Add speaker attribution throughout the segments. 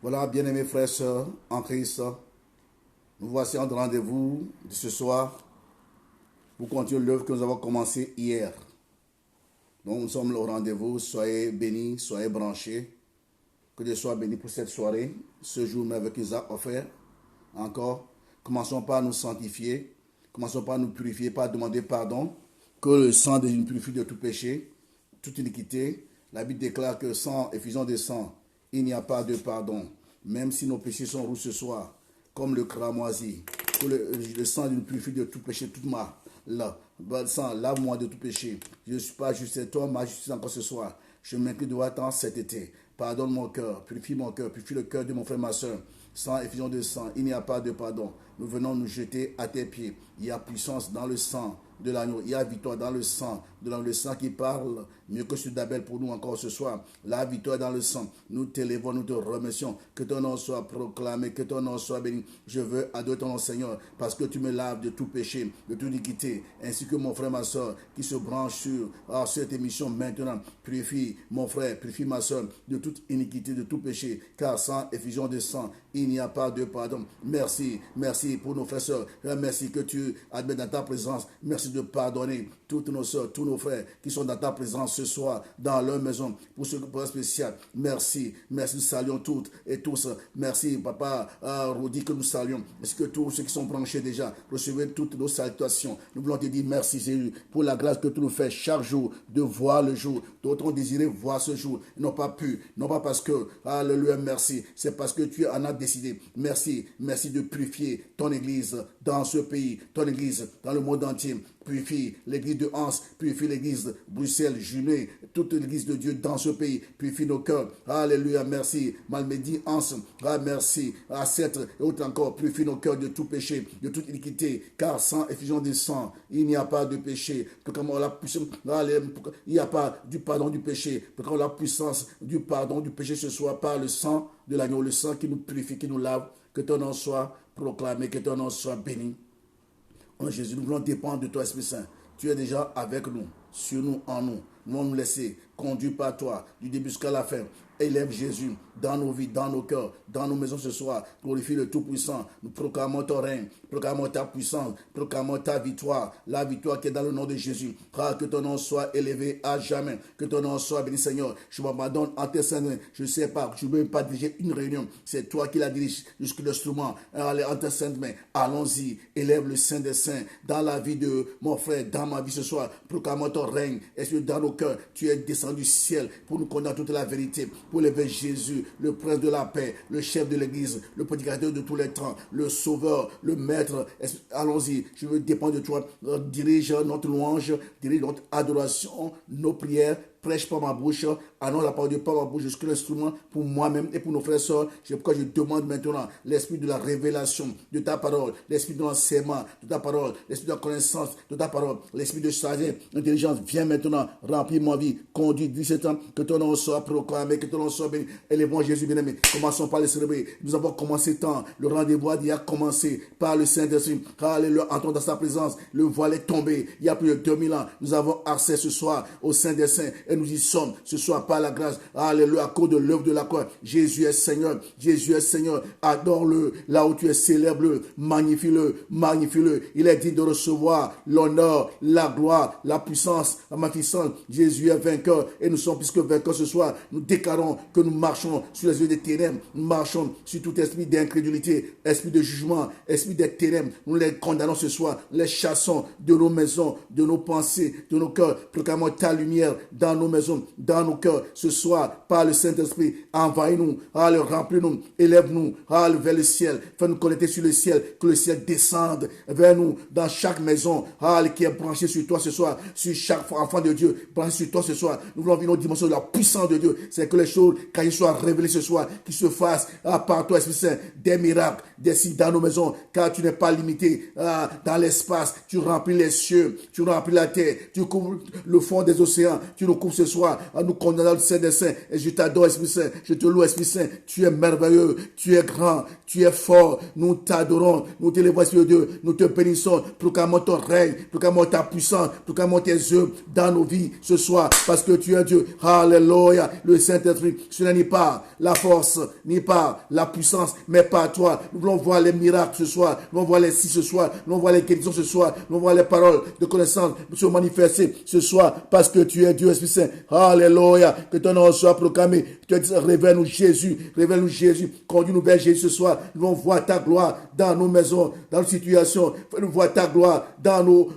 Speaker 1: Voilà, bien-aimés frères et sœurs en Christ, nous voici en rendez-vous de ce soir pour continuer l'œuvre que nous avons commencée hier. Donc nous sommes au rendez-vous, soyez bénis, soyez branchés. Que Dieu soit béni pour cette soirée, ce jour merveilleux qu'il nous a offert. Encore, commençons par nous sanctifier, commençons par nous purifier, par demander pardon, que le sang de nous purifie de tout péché, toute iniquité. La Bible déclare que sans effusion de sang, il n'y a pas de pardon. Même si nos péchés sont roux ce soir, comme le cramoisi, que le sang nous purifie de tout péché, toute ma. Le sang, lave-moi de tout péché. Je ne suis pas juste, c'est toi ma justice encore ce soir. Je m'incline devant toi cet été. Pardonne mon cœur, purifie le cœur de mon frère, ma soeur. Sans effusion de sang, il n'y a pas de pardon. Nous venons nous jeter à tes pieds. Il y a puissance dans le sang de l'agneau. Il y a victoire dans le sang, le sang qui parle mieux que celui d'Abel pour nous encore ce soir. La victoire dans le sang. Nous t'élèvons, nous te remercions. Que ton nom soit proclamé, que ton nom soit béni. Je veux adorer ton nom, Seigneur, parce que tu me laves de tout péché, de toute iniquité, ainsi que mon frère, ma soeur, qui se branche sur cette émission maintenant. Purifie mon frère, purifie ma soeur de toute iniquité, de tout péché, car sans effusion de sang, il n'y a pas de pardon. Merci, merci pour nos frères et sœurs. Merci que tu admets dans ta présence. Merci de pardonner toutes nos sœurs, tous nos frères qui sont dans ta présence ce soir, dans leur maison, pour ce point spécial. Merci, merci, nous saluons toutes et tous. Merci, Papa Rodi, que nous saluons. Est-ce que tous ceux qui sont branchés déjà, recevez toutes nos salutations. Nous voulons te dire merci, Jésus, pour la grâce que tu nous fais chaque jour de voir le jour. D'autres ont désiré voir ce jour, ils n'ont pas pu, non pas parce que, alléluia, merci, c'est parce que tu en as décidé. Merci, merci de purifier ton Église dans ce pays, ton Église dans le monde entier. Purifie l'église de Hans, purifie l'église de Bruxelles, Juné, toute l'église de Dieu dans ce pays, purifie nos cœurs. Alléluia, merci. Malmedy, Hans, merci. À cette et autre encore, purifie nos cœurs de tout péché, de toute iniquité, car sans effusion de sang, il n'y a pas de péché. Il n'y a pas du pardon du péché. Pour la puissance du pardon du péché ce soit par le sang de l'agneau, le sang qui nous purifie, qui nous lave, que ton nom soit proclamé, que ton nom soit béni. Oh Jésus, nous voulons dépendre de toi, Esprit Saint. Tu es déjà avec nous, sur nous, en nous. Nous allons nous laisser conduire par toi, du début jusqu'à la fin. Élève Jésus dans nos vies, dans nos cœurs, dans nos maisons ce soir. Glorifie le Tout-Puissant. Nous proclamons ton règne, proclamons ta puissance, proclamons ta victoire, la victoire qui est dans le nom de Jésus. Que ton nom soit élevé à jamais. Que ton nom soit béni, Seigneur. Je m'abandonne en tes saints. Je ne sais pas, je ne veux même pas diriger une réunion. C'est toi qui la diriges jusqu'à l'instrument. Allez, en tes saintes mains. Allons-y. Élève le Saint des Saints dans la vie de mon frère, dans ma vie ce soir. Proclamons ton règne. Est-ce que dans nos cœurs, tu es descendu du ciel pour nous connaître toute la vérité, pour lever Jésus, le prince de la paix, le chef de l'église, le prédicateur de tous les temps, le sauveur, le maître. Allons-y, je veux dépendre de toi. Dirige notre louange, dirige notre adoration, nos prières. Prêche par ma bouche, annonce la parole de par ma bouche jusqu'à l'instrument pour moi-même et pour nos frères et sœurs. C'est pourquoi je demande maintenant l'esprit de la révélation de ta parole, l'esprit de l'enseignement de ta parole, l'esprit de la connaissance de ta parole, l'esprit de sagesse, d'intelligence. Viens maintenant remplir ma vie, conduis 17 ans, que ton nom soit proclamé, que ton nom soit béni. Élèvons Jésus bien-aimé. Commençons par le célébrer. Nous avons commencé tant. Le rendez-vous a commencé par le Saint-Esprit. Alléluia, entrons dans sa présence. Le voile est tombé. Il y a plus de 2000 ans. Nous avons accès ce soir au Saint des Saints. Et nous y sommes ce soir par la grâce. Alléluia, à cause de l'œuvre de la croix. Jésus est Seigneur. Jésus est Seigneur. Adore-le. Là où tu es, célèbre-le. Magnifie-le. Magnifie-le. Il est digne de recevoir l'honneur, la gloire, la puissance, la magnificence. Jésus est vainqueur. Et nous sommes plus que vainqueurs ce soir. Nous déclarons que nous marchons sur les yeux des ténèbres. Nous marchons sur tout esprit d'incrédulité, esprit de jugement, esprit des ténèbres. Nous les condamnons ce soir. Les chassons de nos maisons, de nos pensées, de nos cœurs. Proclamons ta lumière dans nos maisons, dans nos cœurs, ce soir, par le Saint-Esprit. Envahis-nous, remplis-nous, élève-nous, vers le ciel. Fais-nous connecter sur le ciel, que le ciel descende vers nous, dans chaque maison, qui est branchée sur toi ce soir, sur chaque enfant de Dieu, branché sur toi ce soir. Nous voulons vivre nos dimensions de la puissance de Dieu. C'est que les choses, quand ils soient révélées ce soir, qu'ils se fassent par toi, Esprit Saint, des miracles, des signes dans nos maisons, car tu n'es pas limité dans l'espace. Tu remplis les cieux, tu remplis la terre, tu couvres le fond des océans, tu nous couvres trouve ce soir en nous condamnant le Saint des Saints. Et je t'adore, Esprit Saint. Je te loue, Esprit Saint. Tu es merveilleux. Tu es grand. Tu es fort. Nous t'adorons. Nous t'élevons, Esprit de Dieu. Nous te bénissons. Proclamons ton règne. Proclamons ta puissance. Proclamons tes œuvres dans nos vies ce soir. Parce que tu es Dieu. Alléluia. Le Saint-Esprit, ce n'est ni pas la force, ni pas la puissance, mais par toi. Nous voulons voir les miracles ce soir. Nous voulons voir les signes ce soir. Nous voulons voir les guérisons ce soir. Nous voulons voir les paroles de connaissance se manifester ce soir. Parce que tu es Dieu, Esprit Saint. Alléluia. Que ton nom soit proclamé. Tu dis, révèle-nous Jésus. Révèle-nous Jésus. Conduis-nous vers Jésus ce soir. Nous voulons voir ta gloire dans nos maisons, dans nos situations. Fais-nous voir ta gloire dans nos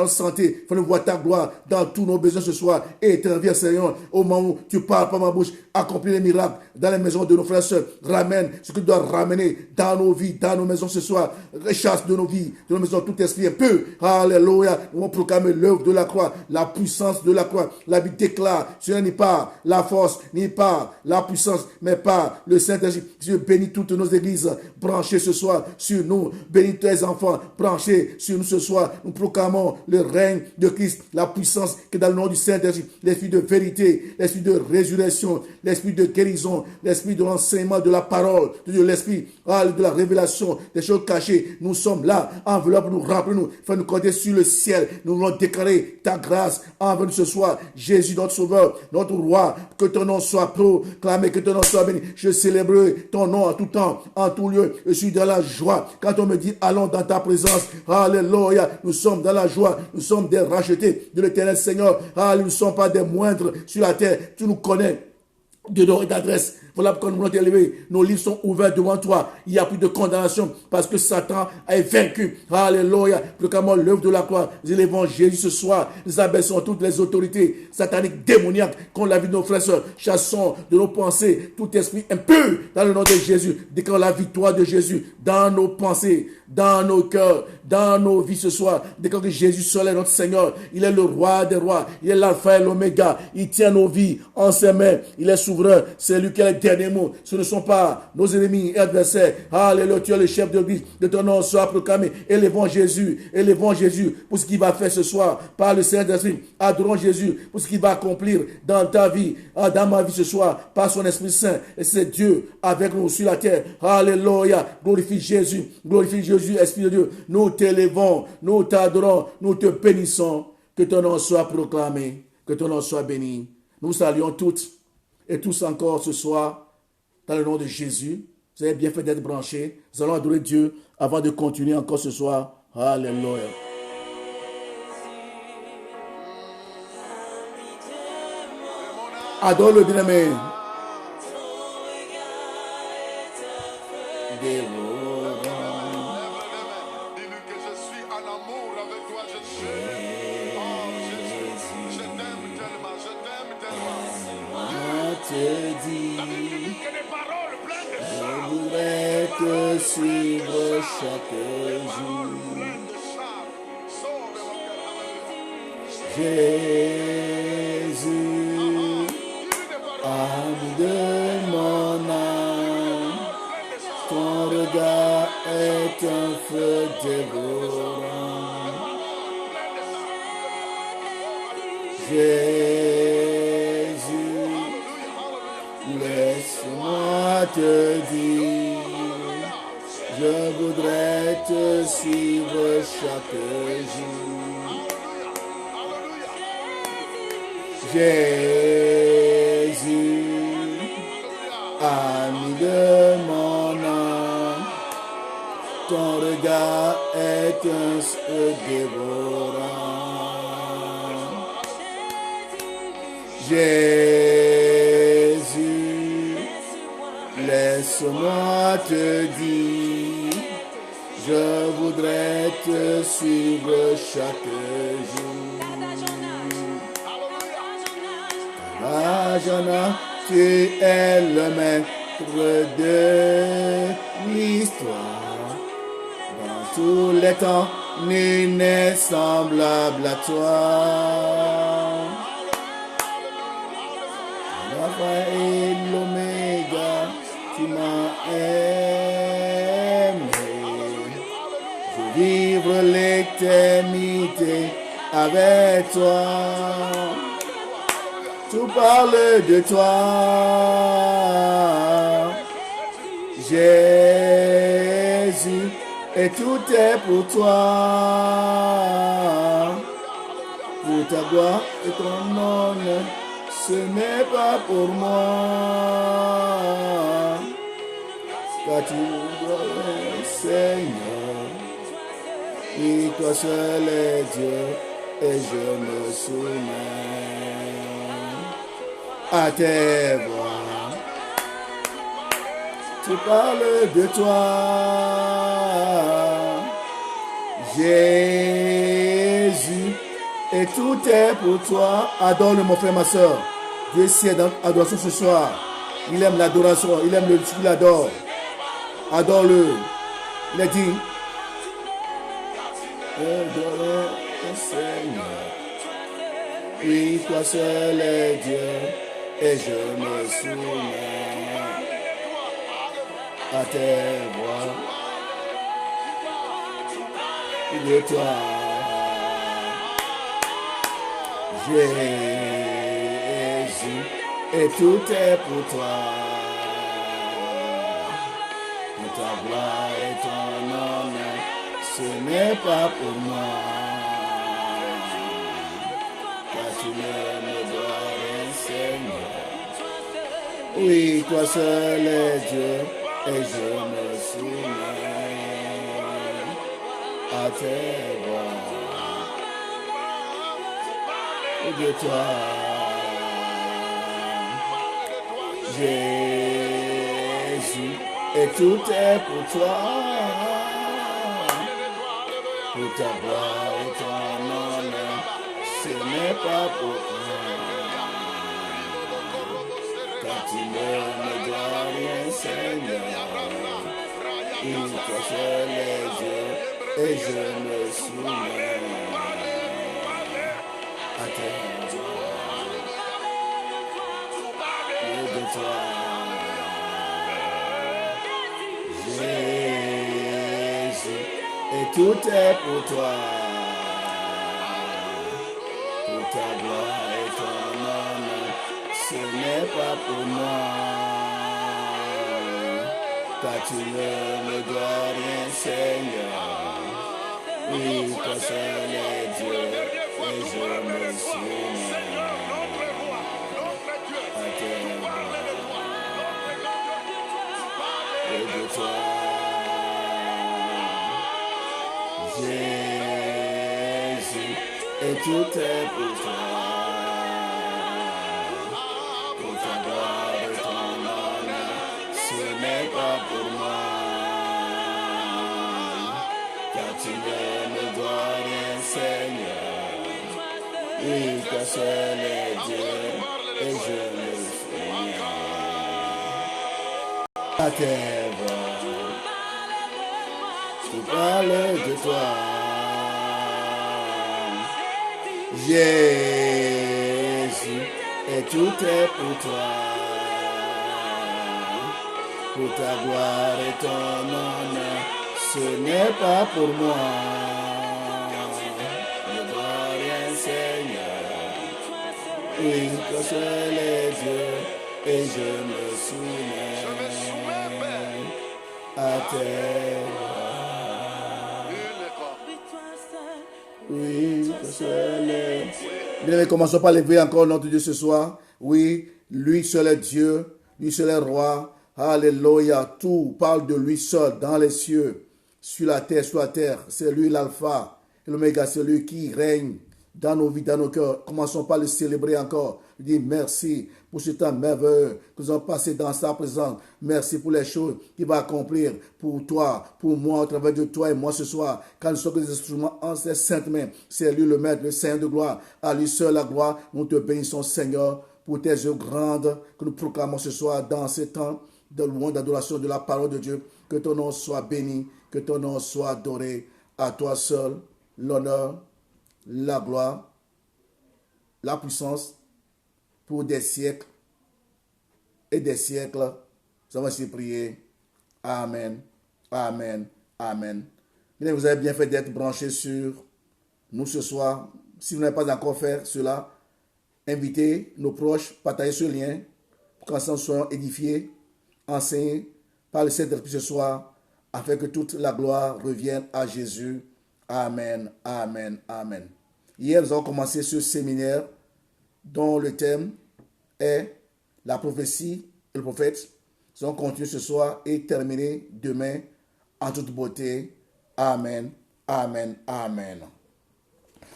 Speaker 1: santé. Fais-nous voir ta gloire dans tous nos besoins ce soir. Et interviens, Seigneur, au moment où tu parles par ma bouche. Accomplis les miracles dans les maisons de nos frères et sœurs. Ramène ce que tu dois ramener dans nos vies, dans nos maisons ce soir. Rechasse de nos vies, de nos maisons, tout esprit impur. Alléluia. Nous allons proclamer l'œuvre de la croix, la puissance de la croix. La Bible déclare, ce n'est pas la force, ni pas la puissance, mais pas le Saint-Esprit. Dieu bénit toutes nos églises branchées ce soir sur nous. Bénis tes enfants branchés sur nous ce soir. Nous proclamons le règne de Christ, la puissance qui est dans le nom du Saint-Esprit, l'esprit de vérité, l'esprit de résurrection, l'esprit de guérison, l'esprit de l'enseignement de la parole, de Dieu, l'esprit de la révélation, des choses cachées. Nous sommes là, enveloppe-nous, remplis-nous, fais-nous compter sur le ciel. Nous voulons déclarer ta grâce envers nous ce soir. Jésus, notre Sauveur, notre Roi, que ton nom soit proclamé, que ton nom soit béni. Je célébrerai ton nom en tout temps, en tout lieu. Je suis dans la joie. Quand on me dit, allons dans ta présence, alléluia, nous sommes dans la joie, nous sommes des rachetés de l'Éternel Seigneur. Alléluia, nous ne sommes pas des moindres sur la terre. Tu nous connais de nom et d'adresse. Voilà pourquoi nous voulons t'élever. Nos livres sont ouverts devant toi. Il n'y a plus de condamnation parce que Satan est vaincu. Alléluia. Proclamons l'œuvre de la croix. Nous élevons Jésus ce soir. Nous abaissons toutes les autorités sataniques, démoniaques contre la vie de nos frères et sœurs. Chassons de nos pensées tout esprit impur dans le nom de Jésus. Déclarons la victoire de Jésus dans nos pensées, dans nos cœurs, dans nos vies ce soir. Déclarons que Jésus seul est notre Seigneur. Il est le roi des rois. Il est l'alpha et l'oméga. Il tient nos vies en ses mains. Il est souverain. C'est lui qui est le dernier mot. Ce ne sont pas nos ennemis et adversaires. Alléluia, tu es le chef de l'église. De ton nom soit proclamé. Élevons Jésus pour ce qu'il va faire ce soir par le Saint-Esprit. Adorons Jésus pour ce qu'il va accomplir dans ta vie, dans ma vie ce soir, par son Esprit Saint. Et c'est Dieu avec nous sur la terre. Alléluia. Glorifie Jésus, Esprit de Dieu. Nous t'élevons, nous t'adorons, nous te bénissons. Que ton nom soit proclamé, que ton nom soit béni. Nous saluons toutes et tous encore ce soir dans le nom de Jésus. Vous avez bien fait d'être branchés. Nous allons adorer Dieu avant de continuer encore ce soir. Alléluia. Adore le bien-aimé. Te suivre chaque jour. Jésus, âme de mon âme, ton regard est un feu dévorant. Jésus, laisse-moi te dire. Je voudrais te suivre chaque jour. Jésus, ami de mon âme, ton regard est un feu dévorant. Jésus, laisse-moi te dire, je voudrais te suivre chaque jour. Rajana, tu es le maître de l'histoire. Dans tous les temps, nul n'est semblable à toi. L'alpha et l'oméga, tu m'as aimé. Je veux vivre l'éternité avec toi. Tout parle de toi, Jésus, et tout est pour toi. Pour ta gloire et ton honneur, ce n'est pas pour moi. Car tu es Seigneur, et toi seul est Dieu, et je me soumets à tes voix. Tu parles de toi, Jésus, et tout est pour toi. Adore-le, mon frère, ma soeur. Dieu est dans l'adoration ce soir. Il aime l'adoration, il aime le ce qu'il adore. Adore-le. Il a dit, adore le Seigneur. Oui, toi seul est Dieu, et je me soumets à tes voix. De toi, Jésus, et tout est pour toi. Pour ta gloire et ton honneur, ce n'est pas pour moi. Car tu me dois, Seigneur. Oui, toi seul est Dieu, et je me soumets à tes voix. De toi, Jésus, et tout est pour toi. Pour ta gloire et ton honneur, ce n'est pas pour toi. Car tu ne me dois rien, Seigneur. Et toi seul est Dieu, et je me soumets à tes voix. De toi, Jésus, et tout est pour toi. Pour ta gloire et ton honneur, ce n'est pas pour moi. Car tu ne me dois rien, Seigneur. Oui, toi seul est Dieu, et je me soumets à tes voix. Et de toi, Jésus, et tout est pour toi. Pour ta gloire et ton honneur, ce n'est pas pour moi. Car tu ne me dois rien, Seigneur. Oui, toi seul est Dieu, et je me soumets à tes voix. Tu parles de toi, Jésus, et tout est pour toi. Pour ta gloire et ton honneur, ce n'est pas pour moi. Ne dois rien, Seigneur. Oui, toi seul est Dieu, et je me soumets à tes voix. Oui, toi seul est. Bien, commençons par lever encore notre Dieu ce soir. Oui, lui seul est Dieu, lui seul est roi. Alléluia, tout parle de lui seul, dans les cieux, sur la terre. C'est lui l'alpha et l'oméga, c'est lui qui règne dans nos vies, dans nos cœurs. Commençons par le célébrer encore. Dire merci pour ce temps merveilleux que nous avons passé dans sa présence. Merci pour les choses qu'il va accomplir pour toi, pour moi, au travers de toi et moi ce soir. Quand nous sommes des instruments en ses saintes mains, c'est lui le Maître, le Seigneur de gloire. À lui seul la gloire. Nous te bénissons, Seigneur, pour tes œuvres grandes que nous proclamons ce soir dans ces temps de louange, d'adoration de la parole de Dieu. Que ton nom soit béni, que ton nom soit adoré. À toi seul, l'honneur, la gloire, la puissance, pour des siècles et des siècles. Nous avons ainsi prié. Amen, amen, amen. Bien, vous avez bien fait d'être branchés sur nous ce soir. Si vous n'avez pas encore fait cela, inviter nos proches, partager ce lien pour qu'ensemble soyons édifiés, enseignés par le Saint-Esprit ce soir, afin que toute la gloire revienne à Jésus. Amen, amen, amen. Hier, nous avons commencé ce séminaire dont le thème est la prophétie et le prophète. Nous allons continuer ce soir et terminer demain en toute beauté. Amen, amen, amen.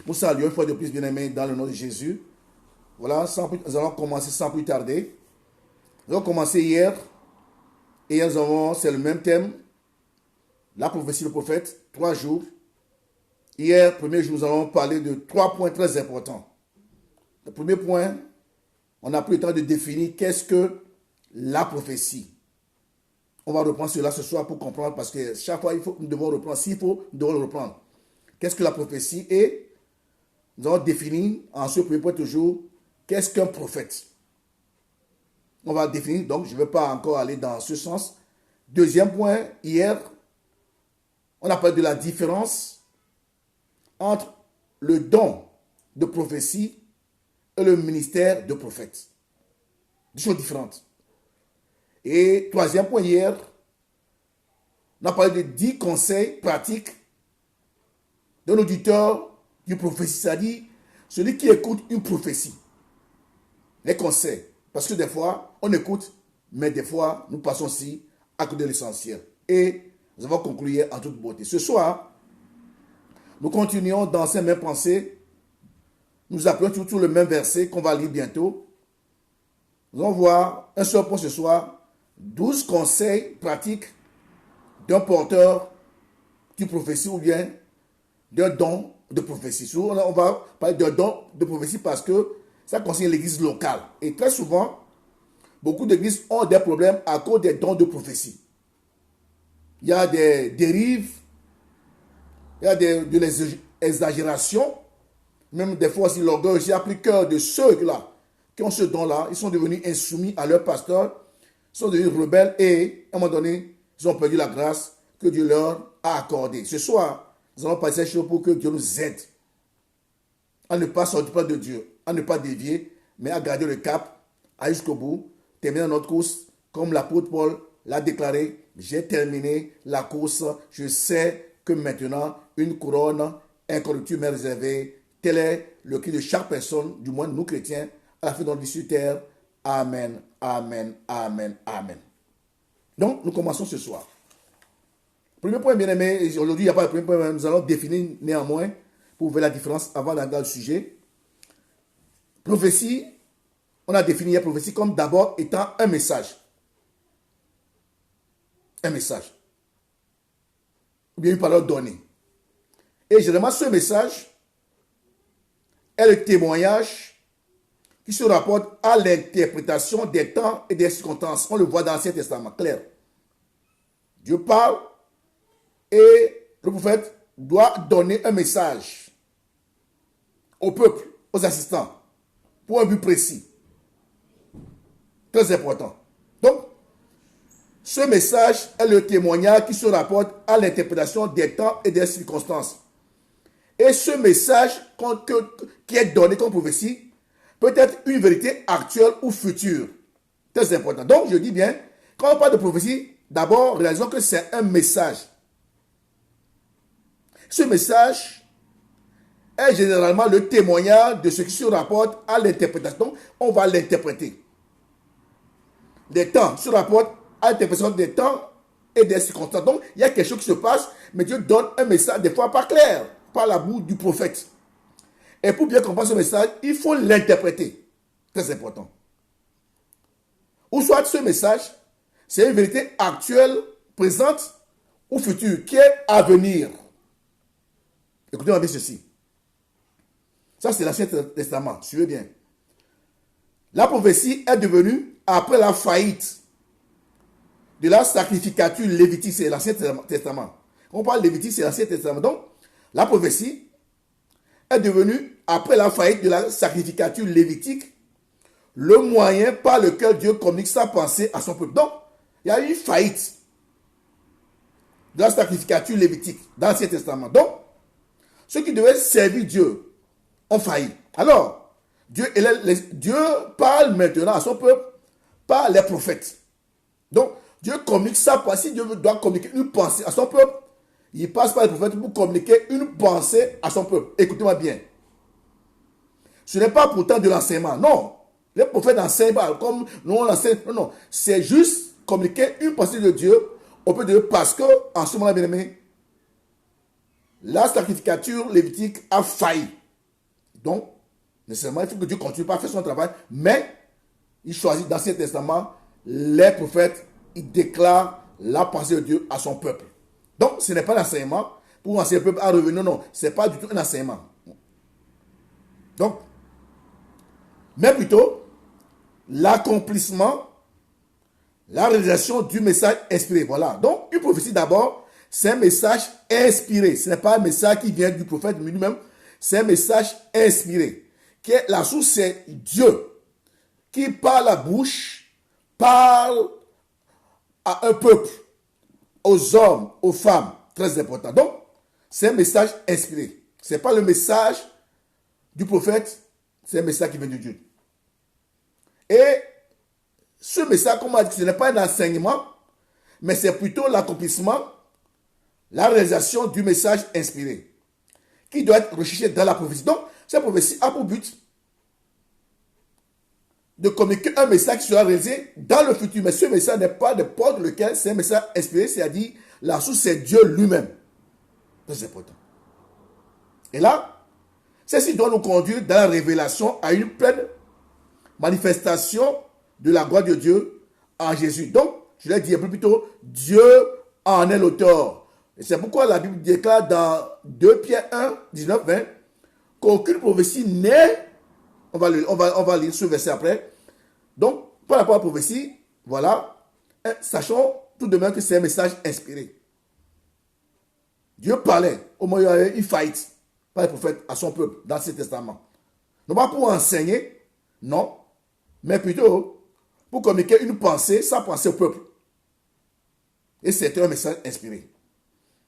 Speaker 1: Nous saluons une fois de plus, bien-aimés, dans le nom de Jésus. Voilà, nous allons commencer sans plus tarder. Nous avons commencé hier. Et c'est le même thème. La prophétie du prophète, 3 jours. Hier, premier jour, nous allons parler de 3 points très importants. Le premier point, on a pris le temps de définir qu'est-ce que la prophétie. On va reprendre cela ce soir pour comprendre, parce que chaque fois, nous devons reprendre. S'il faut, nous devons le reprendre. Qu'est-ce que la prophétie? Et nous allons définir, en ce premier point toujours, qu'est-ce qu'un prophète? On va définir, donc je ne vais pas encore aller dans ce sens. Deuxième point, hier, on a parlé de la différence entre le don de prophétie et le ministère de prophète. Des choses différentes. Et troisième point, hier, on a parlé de 10 conseils pratiques d'un auditeur du prophétie, c'est-à-dire celui qui écoute une prophétie. Les conseils. Parce que des fois, on écoute, mais des fois, nous passons aussi à côté de l'essentiel. Et nous avons conclu en toute beauté. Ce soir, nous continuons dans ces mêmes pensées. Nous appelons toujours le même verset qu'on va lire bientôt. Nous allons voir un seul point ce soir. 12 conseils pratiques d'un porteur de prophétie ou bien d'un don de prophétie. On va parler d'un don de prophétie parce que ça concerne l'église locale. Et très souvent, beaucoup d'églises ont des problèmes à cause des dons de prophétie. Il y a des dérives, il y a de l'exagération, même des fois aussi l'orgueil. J'ai appris cœur de ceux-là qui ont ce don-là. Ils sont devenus insoumis à leur pasteur, ils sont devenus rebelles et à un moment donné, ils ont perdu la grâce que Dieu leur a accordée. Ce soir, nous allons passer ces choses pour que Dieu nous aide à ne pas sortir de Dieu, à ne pas dévier, mais à garder le cap, à jusqu'au bout, terminer notre course, comme l'apôtre Paul l'a déclaré, j'ai terminé la course, je sais que maintenant, une couronne incorruptible m'est réservée. Tel est le cri de chaque personne, du moins nous chrétiens, à la fin de notre vie sur terre. Amen, amen, amen, amen. Donc, nous commençons ce soir. Premier point, bien aimé, aujourd'hui, il n'y a pas de premier point, mais nous allons définir néanmoins, pour voir la différence avant d'aller dans le sujet. Prophétie, on a défini la prophétie comme d'abord étant un message. Un message. Ou bien une parole donnée. Et généralement, ce message est le témoignage qui se rapporte à l'interprétation des temps et des circonstances. On le voit dans l'Ancien Testament, clair. Dieu parle et le prophète doit donner un message au peuple, aux assistants, pour un but précis. Très important. Donc, ce message est le témoignage qui se rapporte à l'interprétation des temps et des circonstances. Et ce message qui est donné comme prophétie peut être une vérité actuelle ou future. Très important. Donc, je dis bien, quand on parle de prophétie, d'abord, réalisons que c'est un message. Ce message est généralement le témoignage de ce qui se rapporte à l'interprétation. Donc, on va l'interpréter. Les temps se rapportent à l'interprétation des temps et des circonstances. Donc, il y a quelque chose qui se passe, mais Dieu donne un message, des fois pas clair, par la bouche du prophète. Et pour bien comprendre ce message, il faut l'interpréter. Très important. Ou soit ce message, c'est une vérité actuelle, présente ou future, qui est à venir. Écoutez-moi bien ceci. Ça, c'est l'Ancien Testament. Suivez bien. La prophétie est devenue, après la faillite de la sacrificature lévitique, c'est l'Ancien Testament. Quand on parle lévitique, c'est l'Ancien Testament. Donc, la prophétie est devenue, après la faillite de la sacrificature lévitique, le moyen par lequel Dieu communique sa pensée à son peuple. Donc, il y a eu une faillite de la sacrificature lévitique dans l'Ancien Testament. Donc, ceux qui devaient servir Dieu ont failli. Alors, Dieu parle maintenant à son peuple par les prophètes. Donc, Dieu communique sa pensée. Si Dieu doit communiquer une pensée à son peuple, il passe par les prophètes pour communiquer une pensée à son peuple. Écoutez-moi bien. Ce n'est pas pourtant de l'enseignement. Non. Les prophètes n'enseignent pas comme nous on l'enseigne. Non, non. C'est juste communiquer une pensée de Dieu au peuple de Dieu parce que, en ce moment, bien aimé, la sacrificature lévitique a failli. Donc, nécessairement, il faut que Dieu continue pas à faire son travail, mais il choisit dans l'Ancien Testament les prophètes, il déclare la pensée de Dieu à son peuple. Donc, ce n'est pas l'enseignement pour enseigner le peuple à revenir. Non, ce n'est pas du tout un enseignement. Donc, mais plutôt l'accomplissement, la réalisation du message inspiré. Voilà. Donc, une prophétie d'abord, c'est un message inspiré. Ce n'est pas un message qui vient du prophète lui-même, c'est un message inspiré. Qui est la source, c'est Dieu qui par la bouche parle à un peuple, aux hommes, aux femmes, très important. Donc, c'est un message inspiré. Ce n'est pas le message du prophète, c'est un message qui vient de Dieu. Et ce message, comme on a dit, ce n'est pas un enseignement, mais c'est plutôt l'accomplissement, la réalisation du message inspiré, qui doit être recherché dans la prophétie. Donc, cette prophétie a pour but de communiquer un message qui sera réalisé dans le futur. Mais ce message n'est pas n'importe lequel, c'est un message inspiré, c'est-à-dire la source, c'est Dieu lui-même. C'est important. Et là, ceci doit nous conduire dans la révélation à une pleine manifestation de la gloire de Dieu en Jésus. Donc, je l'ai dit un peu plus tôt, Dieu en est l'auteur. Et c'est pourquoi la Bible déclare dans 2 Pierre 1, 19, 20, qu'aucune prophétie n'est, on va lire ce verset après. Donc, par rapport à la prophétie, voilà, sachons tout de même que c'est un message inspiré. Dieu parlait, au moins il y a eu une faillite par les prophètes à son peuple dans l'Ancien Testament. Non pas pour enseigner, non, mais plutôt pour communiquer une pensée, sa pensée au peuple. Et c'était un message inspiré.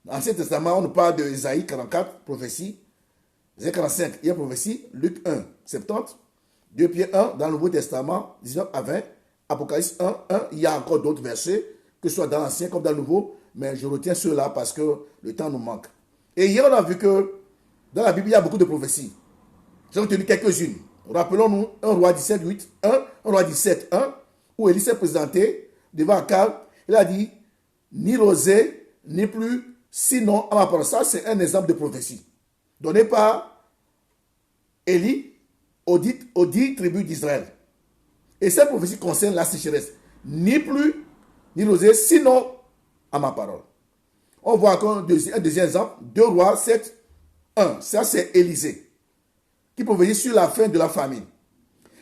Speaker 1: Dans l'Ancien Testament, on nous parle de Isaïe 44, prophétie, Isaïe 45, il y a prophétie, Luc 1, 70, 2 Pierre 1, dans le Nouveau Testament, 19 à 20, Apocalypse 1, 1, il y a encore d'autres versets, que ce soit dans l'Ancien comme dans le Nouveau, mais je retiens ceux-là parce que le temps nous manque. Et hier, on a vu que dans la Bible, il y a beaucoup de prophéties. J'ai retenu quelques-unes. Rappelons-nous 1 roi 17, 8, 1 roi 17, 1, où Élie s'est présenté devant Akab. Il a dit, ni rosée, ni plus, sinon à ma parole. Ça, c'est un exemple de prophétie donné par Élie aux 10 tribus d'Israël. Et cette prophétie concerne la sécheresse. Ni plus, ni rosée, sinon à ma parole. On voit encore un deuxième exemple, 2 rois 7, 1. Ça, c'est Élisée, qui prophétise sur la fin de la famine.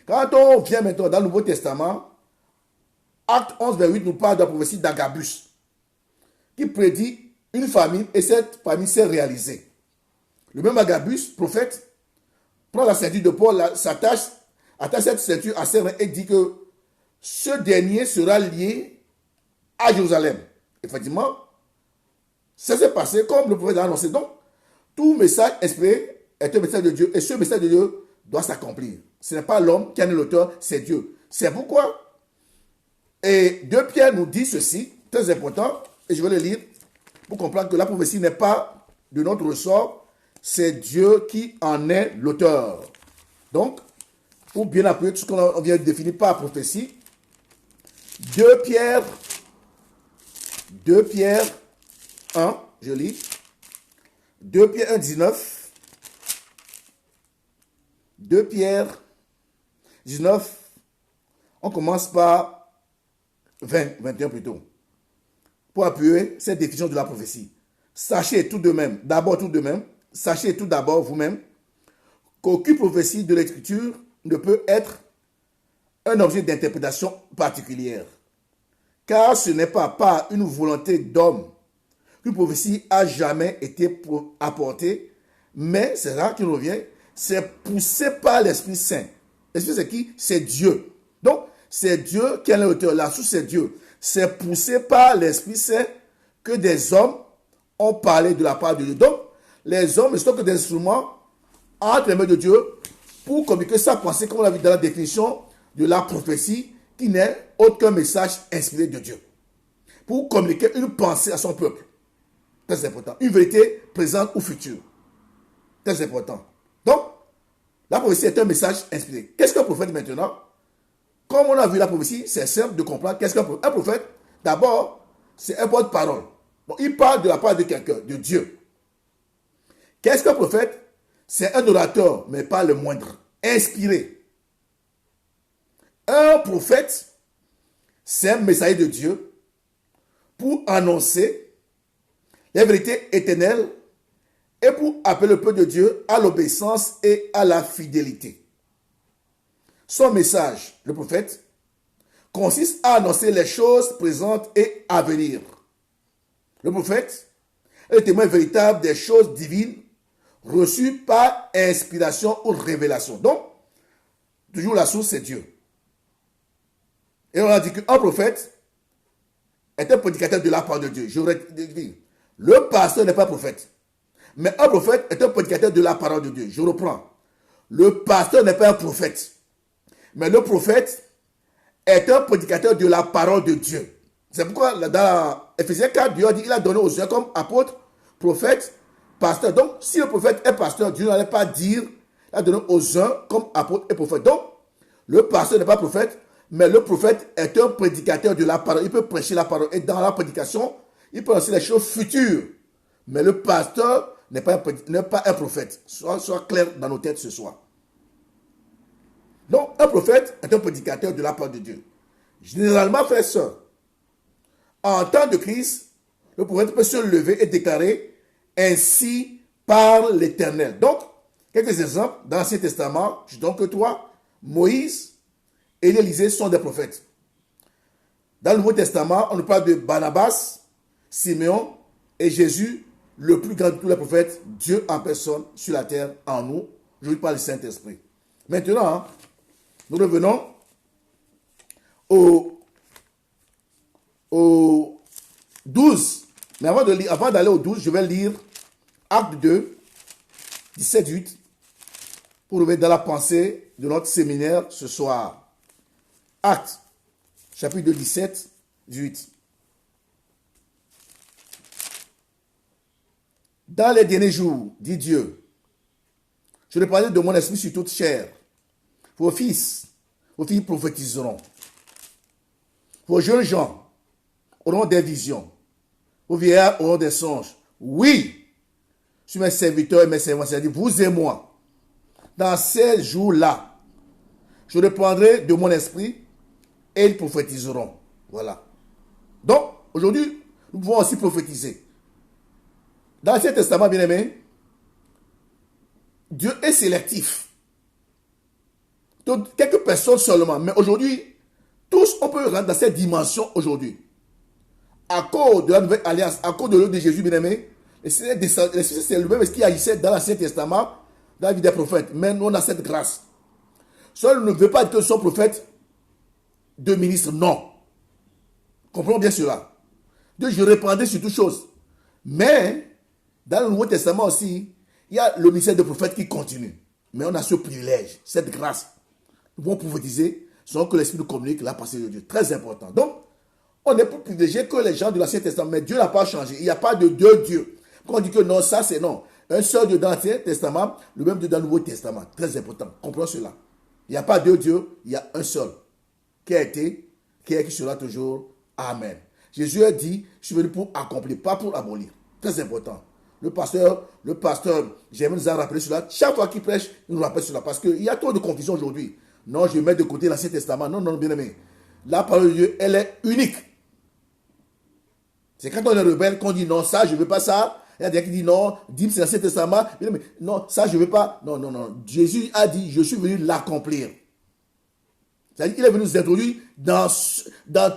Speaker 1: Quand on vient maintenant dans le Nouveau Testament, Acte 11, vers 8 nous parle de la prophétie d'Agabus, qui prédit une famine, et cette famine s'est réalisée. Le même Agabus, prophète, prend la ceinture de Paul, attache cette ceinture à ses reins et dit que ce dernier sera lié à Jérusalem. Effectivement, ça s'est passé comme le prophète a annoncé. Donc, tout message inspiré est un message de Dieu, et ce message de Dieu doit s'accomplir. Ce n'est pas l'homme qui en est l'auteur, c'est Dieu. C'est pourquoi, et 2 Pierre nous dit ceci, très important, et je vais le lire, pour comprendre que la prophétie n'est pas de notre ressort, c'est Dieu qui en est l'auteur. Donc, pour bien appuyer tout ce qu'on vient de définir par prophétie, 2 Pierre 1, je lis, 2 Pierre 1, 19, 2 Pierre 19, on commence par 20, 21 plutôt, pour appuyer cette définition de la prophétie. Sachez tout de même, sachez tout d'abord vous-même, qu'aucune prophétie de l'Écriture ne peut être un objet d'interprétation particulière. Car ce n'est pas par une volonté d'homme qu'une prophétie a jamais été apportée, mais c'est là qu'il revient, c'est poussé par l'Esprit Saint. L'Esprit c'est qui? C'est Dieu. Donc, c'est Dieu qui est l'auteur. La source, c'est Dieu. C'est poussé par l'Esprit Saint que des hommes ont parlé de la part de Dieu. Donc, les hommes ne sont que des instruments entre les mains de Dieu pour communiquer sa pensée, comme on l'a vu dans la définition de la prophétie, qui n'est autre qu'un message inspiré de Dieu. Pour communiquer une pensée à son peuple. Très important. Une vérité présente ou future. Très important. Donc, la prophétie est un message inspiré. Qu'est-ce qu'un prophète maintenant? Comme on a vu la prophétie, c'est simple de comprendre qu'est-ce qu'un prophète. Un prophète, d'abord, c'est un porte-parole. Bon, il parle de la part de quelqu'un, de Dieu. Qu'est-ce qu'un prophète? C'est un orateur, mais pas le moindre. Inspiré. Un prophète, c'est un messager de Dieu pour annoncer les vérités éternelles et pour appeler le peuple de Dieu à l'obéissance et à la fidélité. Son message, le prophète, consiste à annoncer les choses présentes et à venir. Le prophète est le témoin véritable des choses divines reçues par inspiration ou révélation. Donc, toujours la source, c'est Dieu. Et on a dit qu'un prophète est un prédicateur de la part de Dieu. J'aurais dit, le pasteur n'est pas prophète. Mais un prophète est un prédicateur de la parole de Dieu. Je reprends. Le pasteur n'est pas un prophète. Mais le prophète est un prédicateur de la parole de Dieu. C'est pourquoi dans Ephésiens 4, Dieu a dit qu'il a donné aux uns comme apôtres, prophètes, pasteurs. Donc, si le prophète est pasteur, Dieu n'allait pas dire, il a donné aux uns comme apôtres et prophètes. Donc, le pasteur n'est pas prophète, mais le prophète est un prédicateur de la parole. Il peut prêcher la parole. Et dans la prédication, il peut lancer les choses futures. Mais le pasteur n'est pas un prophète. Soit clair dans nos têtes ce soir. Donc, un prophète est un prédicateur de la parole de Dieu. Généralement, frères et sœurs, en temps de crise, le prophète peut se lever et déclarer « Ainsi parle l'Éternel ». Donc, quelques exemples dans l'Ancien Testament, je donne que toi, Moïse et Élisée sont des prophètes. Dans le Nouveau Testament, on nous parle de Barnabas, Simeon et Jésus, le plus grand de tous les prophètes, Dieu en personne sur la terre en nous. Je vous parle du Saint-Esprit. Maintenant, nous revenons au 12. Mais avant d'aller au 12, je vais lire Acte 2, 17-8, pour revenir dans la pensée de notre séminaire ce soir. Acte, chapitre 2, 17-8. Dans les derniers jours, dit Dieu, je répandrai de mon esprit sur toute chair. Vos fils, vos filles prophétiseront. Vos jeunes gens auront des visions. Vos vieillards auront des songes. Oui, sur mes serviteurs et mes servants, c'est-à-dire vous et moi. Dans ces jours-là, je répandrai de mon esprit et ils prophétiseront. Voilà. Donc, aujourd'hui, nous pouvons aussi prophétiser. Dans l'Ancien Testament, bien aimé, Dieu est sélectif. Donc, quelques personnes seulement. Mais aujourd'hui, tous, on peut rentrer dans cette dimension aujourd'hui. À cause de la nouvelle alliance, à cause de l'œuvre de Jésus, bien aimé, c'est le même qui agissait dans l'Ancien Testament, dans la vie des prophètes. Mais nous, on a cette grâce. Cela ne veut pas dire que ce sont prophètes de ministres, non. Comprenons bien cela. Dieu, je répandais sur toutes choses. Mais, dans le Nouveau Testament aussi, il y a le ministère de prophète qui continue. Mais on a ce privilège, cette grâce. Nous pouvons prophétiser sans que l'Esprit nous communique la pensée de Dieu. Très important. Donc, on est plus privilégié que les gens de l'Ancien Testament. Mais Dieu n'a pas changé. Il n'y a pas de deux dieux. Quand on dit que non, ça c'est non. Un seul Dieu dans l'Ancien Testament, le même Dieu dans le Nouveau Testament. Très important. Comprenons cela. Il n'y a pas deux dieux, il y a un seul. Qui a été, qui est, qui sera toujours. Amen. Jésus a dit, je suis venu pour accomplir, pas pour abolir. Très important. Le pasteur, j'aimerais nous a rappelé cela. Chaque fois qu'il prêche, il nous rappelle cela. Parce qu'il y a trop de confusion aujourd'hui. Non, je mets de côté l'Ancien Testament. Non, non, bien aimé. La parole de Dieu, elle est unique. C'est quand on est rebelle qu'on dit non, ça, je ne veux pas ça. Il y a des gens qui disent non, dis c'est l'Ancien Testament. Bien aimé, non, ça, je ne veux pas. Non, non, non. Jésus a dit, je suis venu l'accomplir. C'est-à-dire qu'il est venu nous introduire dans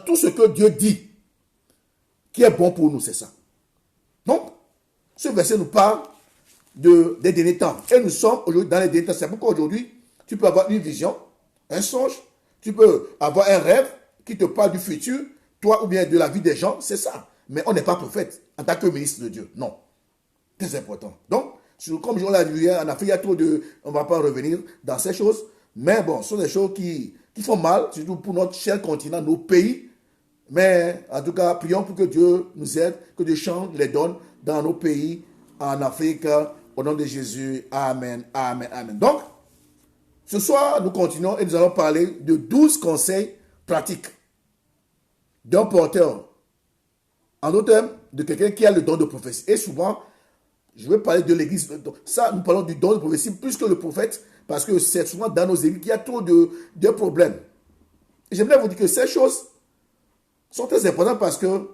Speaker 1: tout ce que Dieu dit, qui est bon pour nous, c'est ça. Donc, ce verset nous parle des derniers temps. Et nous sommes aujourd'hui dans les derniers temps. C'est pourquoi aujourd'hui, tu peux avoir une vision, un songe, tu peux avoir un rêve qui te parle du futur, toi ou bien de la vie des gens, c'est ça. Mais on n'est pas prophète en tant que ministre de Dieu. Non. Très important. Donc, Comme je l'ai dit hier, en Afrique, il y a trop de... On ne va pas revenir dans ces choses. Mais bon, ce sont des choses qui font mal, surtout pour notre cher continent, nos pays. Mais en tout cas, prions pour que Dieu nous aide, que Dieu change les donne dans nos pays, en Afrique, au nom de Jésus. Amen, amen, amen. Donc, ce soir, nous continuons et nous allons parler de 12 conseils pratiques d'un porteur. En d'autres termes, de quelqu'un qui a le don de prophétie. Et souvent, je vais parler de l'église. Ça, nous parlons du don de prophétie plus que le prophète, parce que c'est souvent dans nos églises qu'il y a trop de problèmes. Et j'aimerais vous dire que ces choses sont très importantes parce que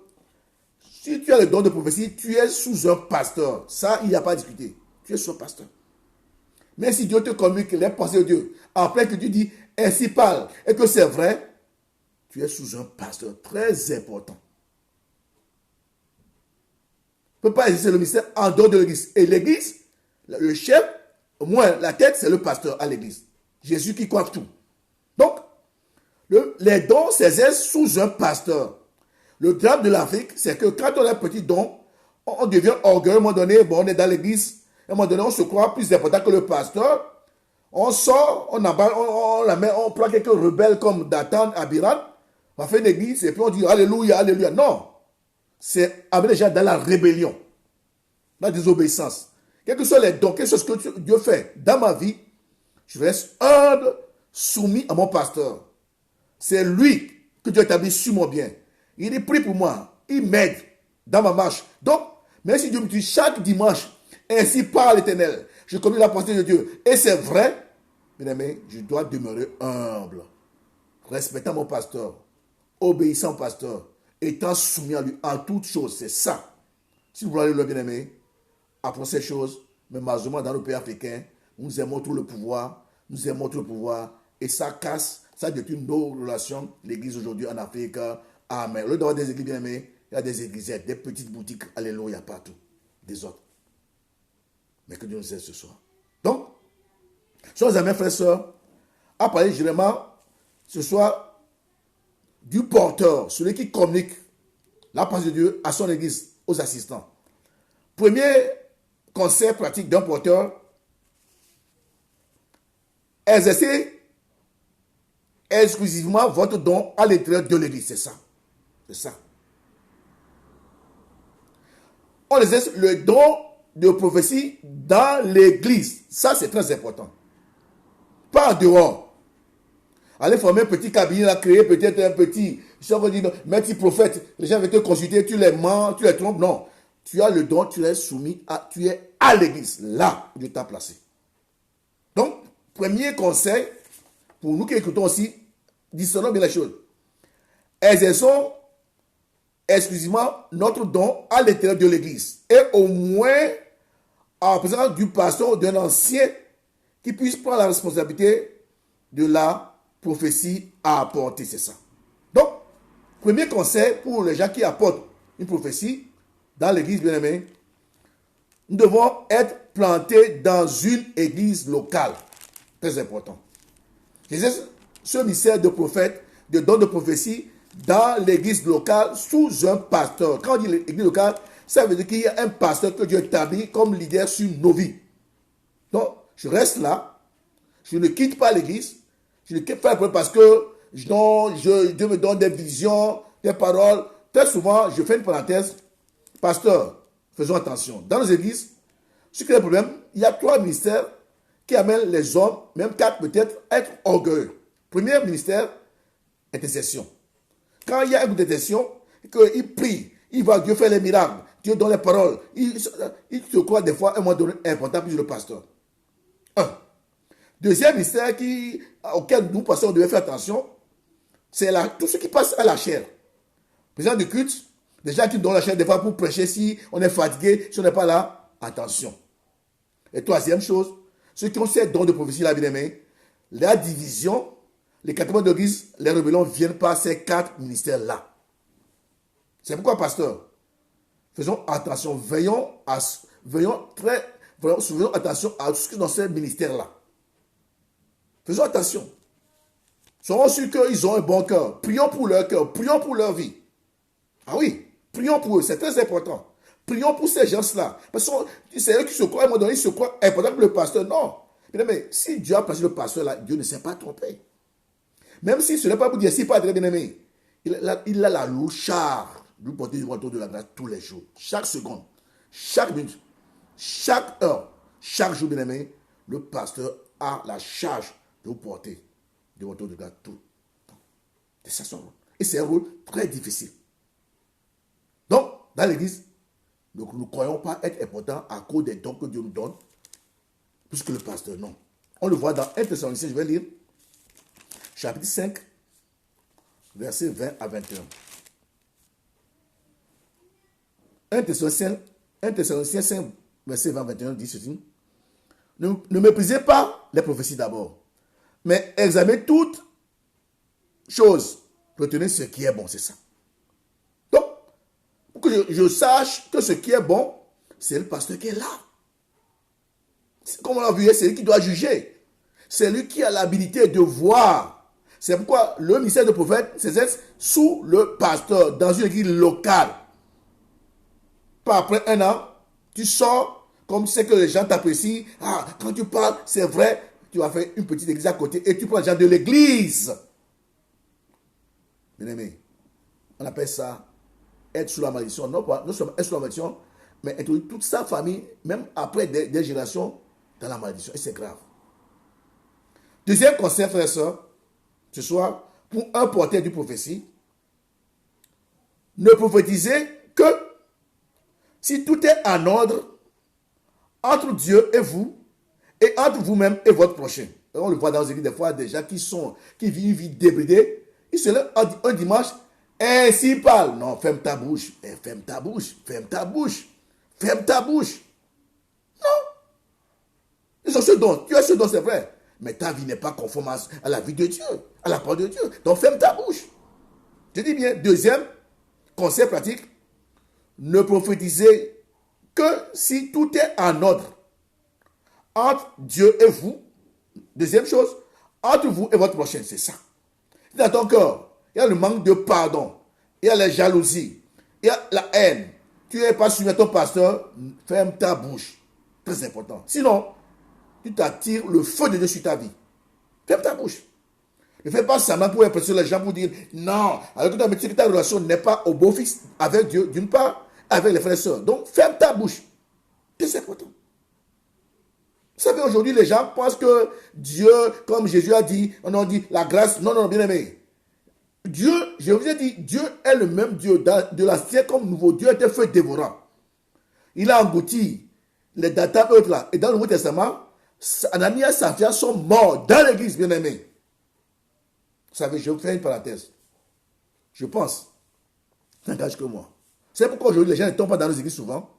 Speaker 1: si tu as le don de prophétie, tu es sous un pasteur. Ça, il n'y a pas à discuter. Tu es sous un pasteur. Mais si Dieu te communique les pensées de Dieu, après que tu dis ainsi parle et que c'est vrai, tu es sous un pasteur très important. Ne peut pas exercer le ministère en dehors de l'église. Et l'église, le chef, au moins la tête, c'est le pasteur à l'église. Jésus qui coiffe tout. Donc, les dons s'exercent sous un pasteur. Le drame de l'Afrique, c'est que quand on a un petit don, on devient orgueilleux. À un moment donné, bon, on est dans l'église. À un moment donné, on se croit plus important que le pasteur. On sort, on prend quelques rebelles comme Dathan, Abiram. On fait une église et puis on dit Alléluia, Alléluia. Non. C'est amener les gens dans la rébellion, la désobéissance. Quels que soient les dons, quel que soit ce que Dieu fait dans ma vie, je reste humble, soumis à mon pasteur. C'est lui que Dieu établit sur mon bien. Il est prie pour moi. Il m'aide dans ma marche. Donc, même si Dieu me dit chaque dimanche, ainsi parle l'Éternel, je communique la pensée de Dieu. Et c'est vrai, mes amis, je dois demeurer humble, respectant mon pasteur, obéissant au pasteur, étant soumis à lui en toutes choses. C'est ça. Si vous voulez le bien aimé, après ces choses, mais malheureusement dans nos pays africains, nous aimons tout le pouvoir, et ça casse, ça détruit nos relations, l'église aujourd'hui en Afrique. Amen. Au lieu d'avoir des églises bien aimées, il y a des églisettes, des petites boutiques, alléluia, partout, des autres. Mais que Dieu nous aide ce soir. Donc, chers amis, frères et sœurs, à parler généralement ce soir du porteur, celui qui communique la pensée de Dieu à son église, aux assistants. Premier conseil pratique d'un porteur, exercez exclusivement votre don à l'intérieur de l'église. C'est ça. C'est ça. On exerce le don de prophétie dans l'église. Ça, c'est très important. Pas en dehors. Allez former un petit cabinet, là, créer peut-être un petit, petit prophète. Les gens viennent te consulter, tu les mens, tu les trompes. Non. Tu as le don, tu es soumis, tu es à l'église. Là, Dieu t'a placé. Donc, premier conseil, pour nous qui écoutons aussi, discernons bien les choses. Exerçons exclusivement notre don à l'intérieur de l'église. Et au moins, en présence du pasteur ou d'un ancien qui puisse prendre la responsabilité de la prophétie à apporter. C'est ça. Donc, premier conseil pour les gens qui apportent une prophétie dans l'église bien-aimée, nous devons être plantés dans une église locale. Très important. J'exerce ce ministère de prophète, de don de prophétie, dans l'église locale, sous un pasteur. Quand on dit l'église locale, ça veut dire qu'il y a un pasteur que Dieu établit comme leader sur nos vies. Donc, je reste là, je ne quitte pas l'église, je ne quitte pas parce que Dieu me donne des visions, des paroles. Très souvent, je fais une parenthèse, pasteur, faisons attention. Dans nos églises, ce qui est le problème, il y a 3 ministères qui amènent les hommes, même 4 peut-être, à être orgueilleux. Premier ministère, intercession. Quand il y a un groupe d'intercession, qu'il prie, il va Dieu faire les miracles, Dieu donne les paroles, il se croit des fois un moment donné important plus le pasteur. Un. Deuxième mystère auquel nous pasteurs devons faire attention, c'est tout ce qui passe à la chair. Président du culte, des gens qui donnent la chair des fois pour prêcher si on est fatigué, si on n'est pas là, attention. Et troisième chose, ceux qui ont ces dons de prophétie, la bien-aimée, la division, les 80 de l'église, les rébellions viennent par ces 4 ministères-là. C'est pourquoi, pasteur, faisons attention, faisons attention à tout ce qui est dans ces ministères-là. Faisons attention. Soyons sûrs qu'ils ont un bon cœur. Prions pour leur cœur, prions pour leur vie. Ah oui, prions pour eux, c'est très important. Prions pour ces gens-là. Parce que c'est eux qui se croient, à un moment donné, ils se croient importants pour le pasteur. Non. Mais si Dieu a placé le pasteur là, Dieu ne s'est pas trompé. Même si ce n'est pas pour dire, si pas très bien aimé, il a la louchard de lui porter du retour de la grâce tous les jours, chaque seconde, chaque minute, chaque heure, chaque jour, bien aimé, le pasteur a la charge de vous porter du retour de grâce tout. C'est ça son rôle. Et c'est un rôle très difficile. Donc, dans l'église, nous ne croyons pas être importants à cause des dons que Dieu nous donne, puisque le pasteur, non. On le voit dans 1 Thessaloniciens, je vais lire, chapitre 5, versets 20 à 21. 1 Thessaloniciens 5, verset 20 à 21 dit ceci. Ne méprisez pas les prophéties d'abord, mais examinez toutes choses. Retenez ce qui est bon, c'est ça. Donc, pour que je sache que ce qui est bon, c'est le pasteur qui est là. Comme on l'a vu, c'est lui qui doit juger. C'est lui qui a l'habilité de voir. C'est pourquoi le ministère de prophète s'exerce sous le pasteur dans une église locale. Pas après un an, tu sors comme c'est que les gens t'apprécient. Ah, quand tu parles, c'est vrai, tu vas faire une petite église à côté et tu prends les gens de l'église. Bien aimé, on appelle ça être sous la malédiction. Non seulement être sous la malédiction, mais introduire toute sa famille, même après des générations, dans la malédiction. Et c'est grave. Deuxième conseil, frères et sœurs, ce soir, pour un porteur du prophétie, ne prophétisez que si tout est en ordre entre Dieu et vous, et entre vous-même et votre prochain. Et on le voit dans les églises des fois, des gens qui vivent une vie débridée, ils se lèvent un dimanche, ainsi parle. Non, ferme ta bouche. Ferme ta bouche. Ferme ta bouche. Ferme ta bouche. Non. Ils ont ce don. Tu as ce don, c'est vrai. Mais ta vie n'est pas conforme à la vie de Dieu, à la parole de Dieu. Donc ferme ta bouche. Je dis bien, deuxième conseil pratique, ne prophétisez que si tout est en ordre entre Dieu et vous. Deuxième chose, entre vous et votre prochain, c'est ça. Si dans ton cœur, il y a le manque de pardon, il y a la jalousie, il y a la haine, tu n'es pas soumis à ton pasteur, ferme ta bouche. Très important. Sinon, tu t'attires le feu de Dieu sur ta vie. Ferme ta bouche. Ne fais pas semblant pour impressionner les gens pour dire non, alors que ta relation n'est pas au beau-fils avec Dieu, d'une part, avec les frères et sœurs. Donc, ferme ta bouche. C'est important. Vous savez, aujourd'hui, les gens pensent que Dieu, comme Jésus a dit, on a dit la grâce. Non, non, bien aimé. Dieu, je vous ai dit, Dieu est le même Dieu. De l'ancien comme nouveau, Dieu était feu dévorant. Il a englouti les datas autres là. Et dans le Nouveau Testament, Ananias et Saphira sont morts dans l'église, bien aimé. Vous savez, je vais faire une parenthèse. Je pense, ça n'engage que moi. C'est pourquoi aujourd'hui, les gens ne tombent pas dans nos églises souvent.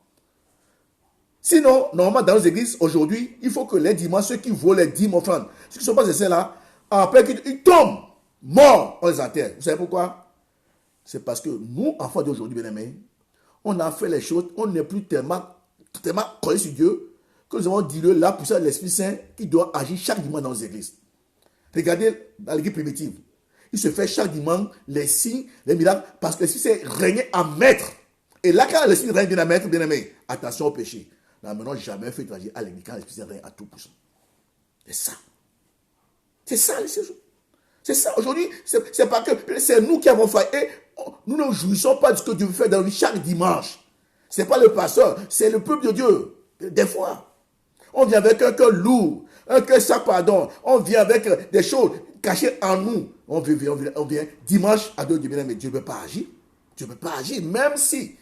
Speaker 1: Sinon, normalement, dans nos églises, aujourd'hui, il faut que les dimanches, ceux qui volent les dîmes offrandes, ceux qui ne sont pas ceux là, après qu'ils tombent, morts, on les enterre. Vous savez pourquoi? C'est parce que nous, enfants d'aujourd'hui, bien aimés, on a fait les choses, on n'est plus tellement collés sur Dieu, que nous avons dit la puissance de l'Esprit Saint qui doit agir chaque dimanche dans nos églises. Regardez dans l'église primitive. Il se fait chaque dimanche les signes, les miracles, parce que l'Esprit Saint régnait à maître. Et là, quand l'Esprit règne bien à maître, bien aimé, attention au péché. Là, maintenant, jamais fait traduire à l'église quand l'Esprit Saint règne à tout pour ça. C'est ça. C'est ça, les séjours. C'est ça. Aujourd'hui, c'est pas que c'est nous qui avons failli. Et nous ne jouissons pas de ce que Dieu fait dans nous chaque dimanche. Ce n'est pas le pasteur, c'est le peuple de Dieu. Des fois, on vient avec un cœur lourd, un cœur sans pardon. On vient avec des choses cachées en nous. On vient dimanche à Dieu, mais Dieu ne peut pas agir. Dieu ne peut pas agir, même si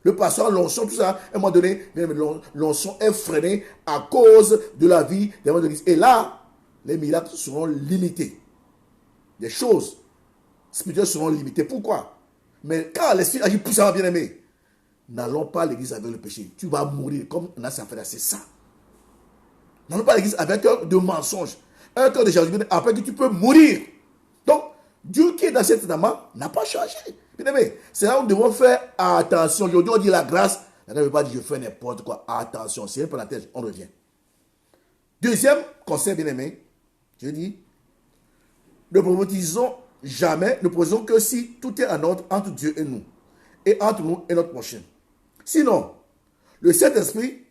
Speaker 1: le pasteur, l'onction, tout ça, à un moment donné, l'onction est freinée à cause de la vie des membres de l'Église. Et là, les miracles seront limités. Les choses spirituelles seront limitées. Pourquoi? Mais quand l'Esprit agit puissamment, bien aimé, n'allons pas à l'église avec le péché. Tu vas mourir comme on a fait là, c'est ça. N'allons pas à l'église avec un cœur de mensonge, un cœur de jalousie, après que tu peux mourir. Donc, Dieu qui est dans cet état n'a pas changé. Bien aimé, c'est là où nous devons faire attention. Aujourd'hui, on dit la grâce. La grâce ne veut pas dire je fais n'importe quoi. Attention, c'est une parenthèse, on revient. Deuxième conseil, bien aimé, je dis, ne prophétisons jamais, ne prophétisons que si tout est en ordre entre Dieu et nous, et entre nous et notre prochain. Sinon, le Saint-Esprit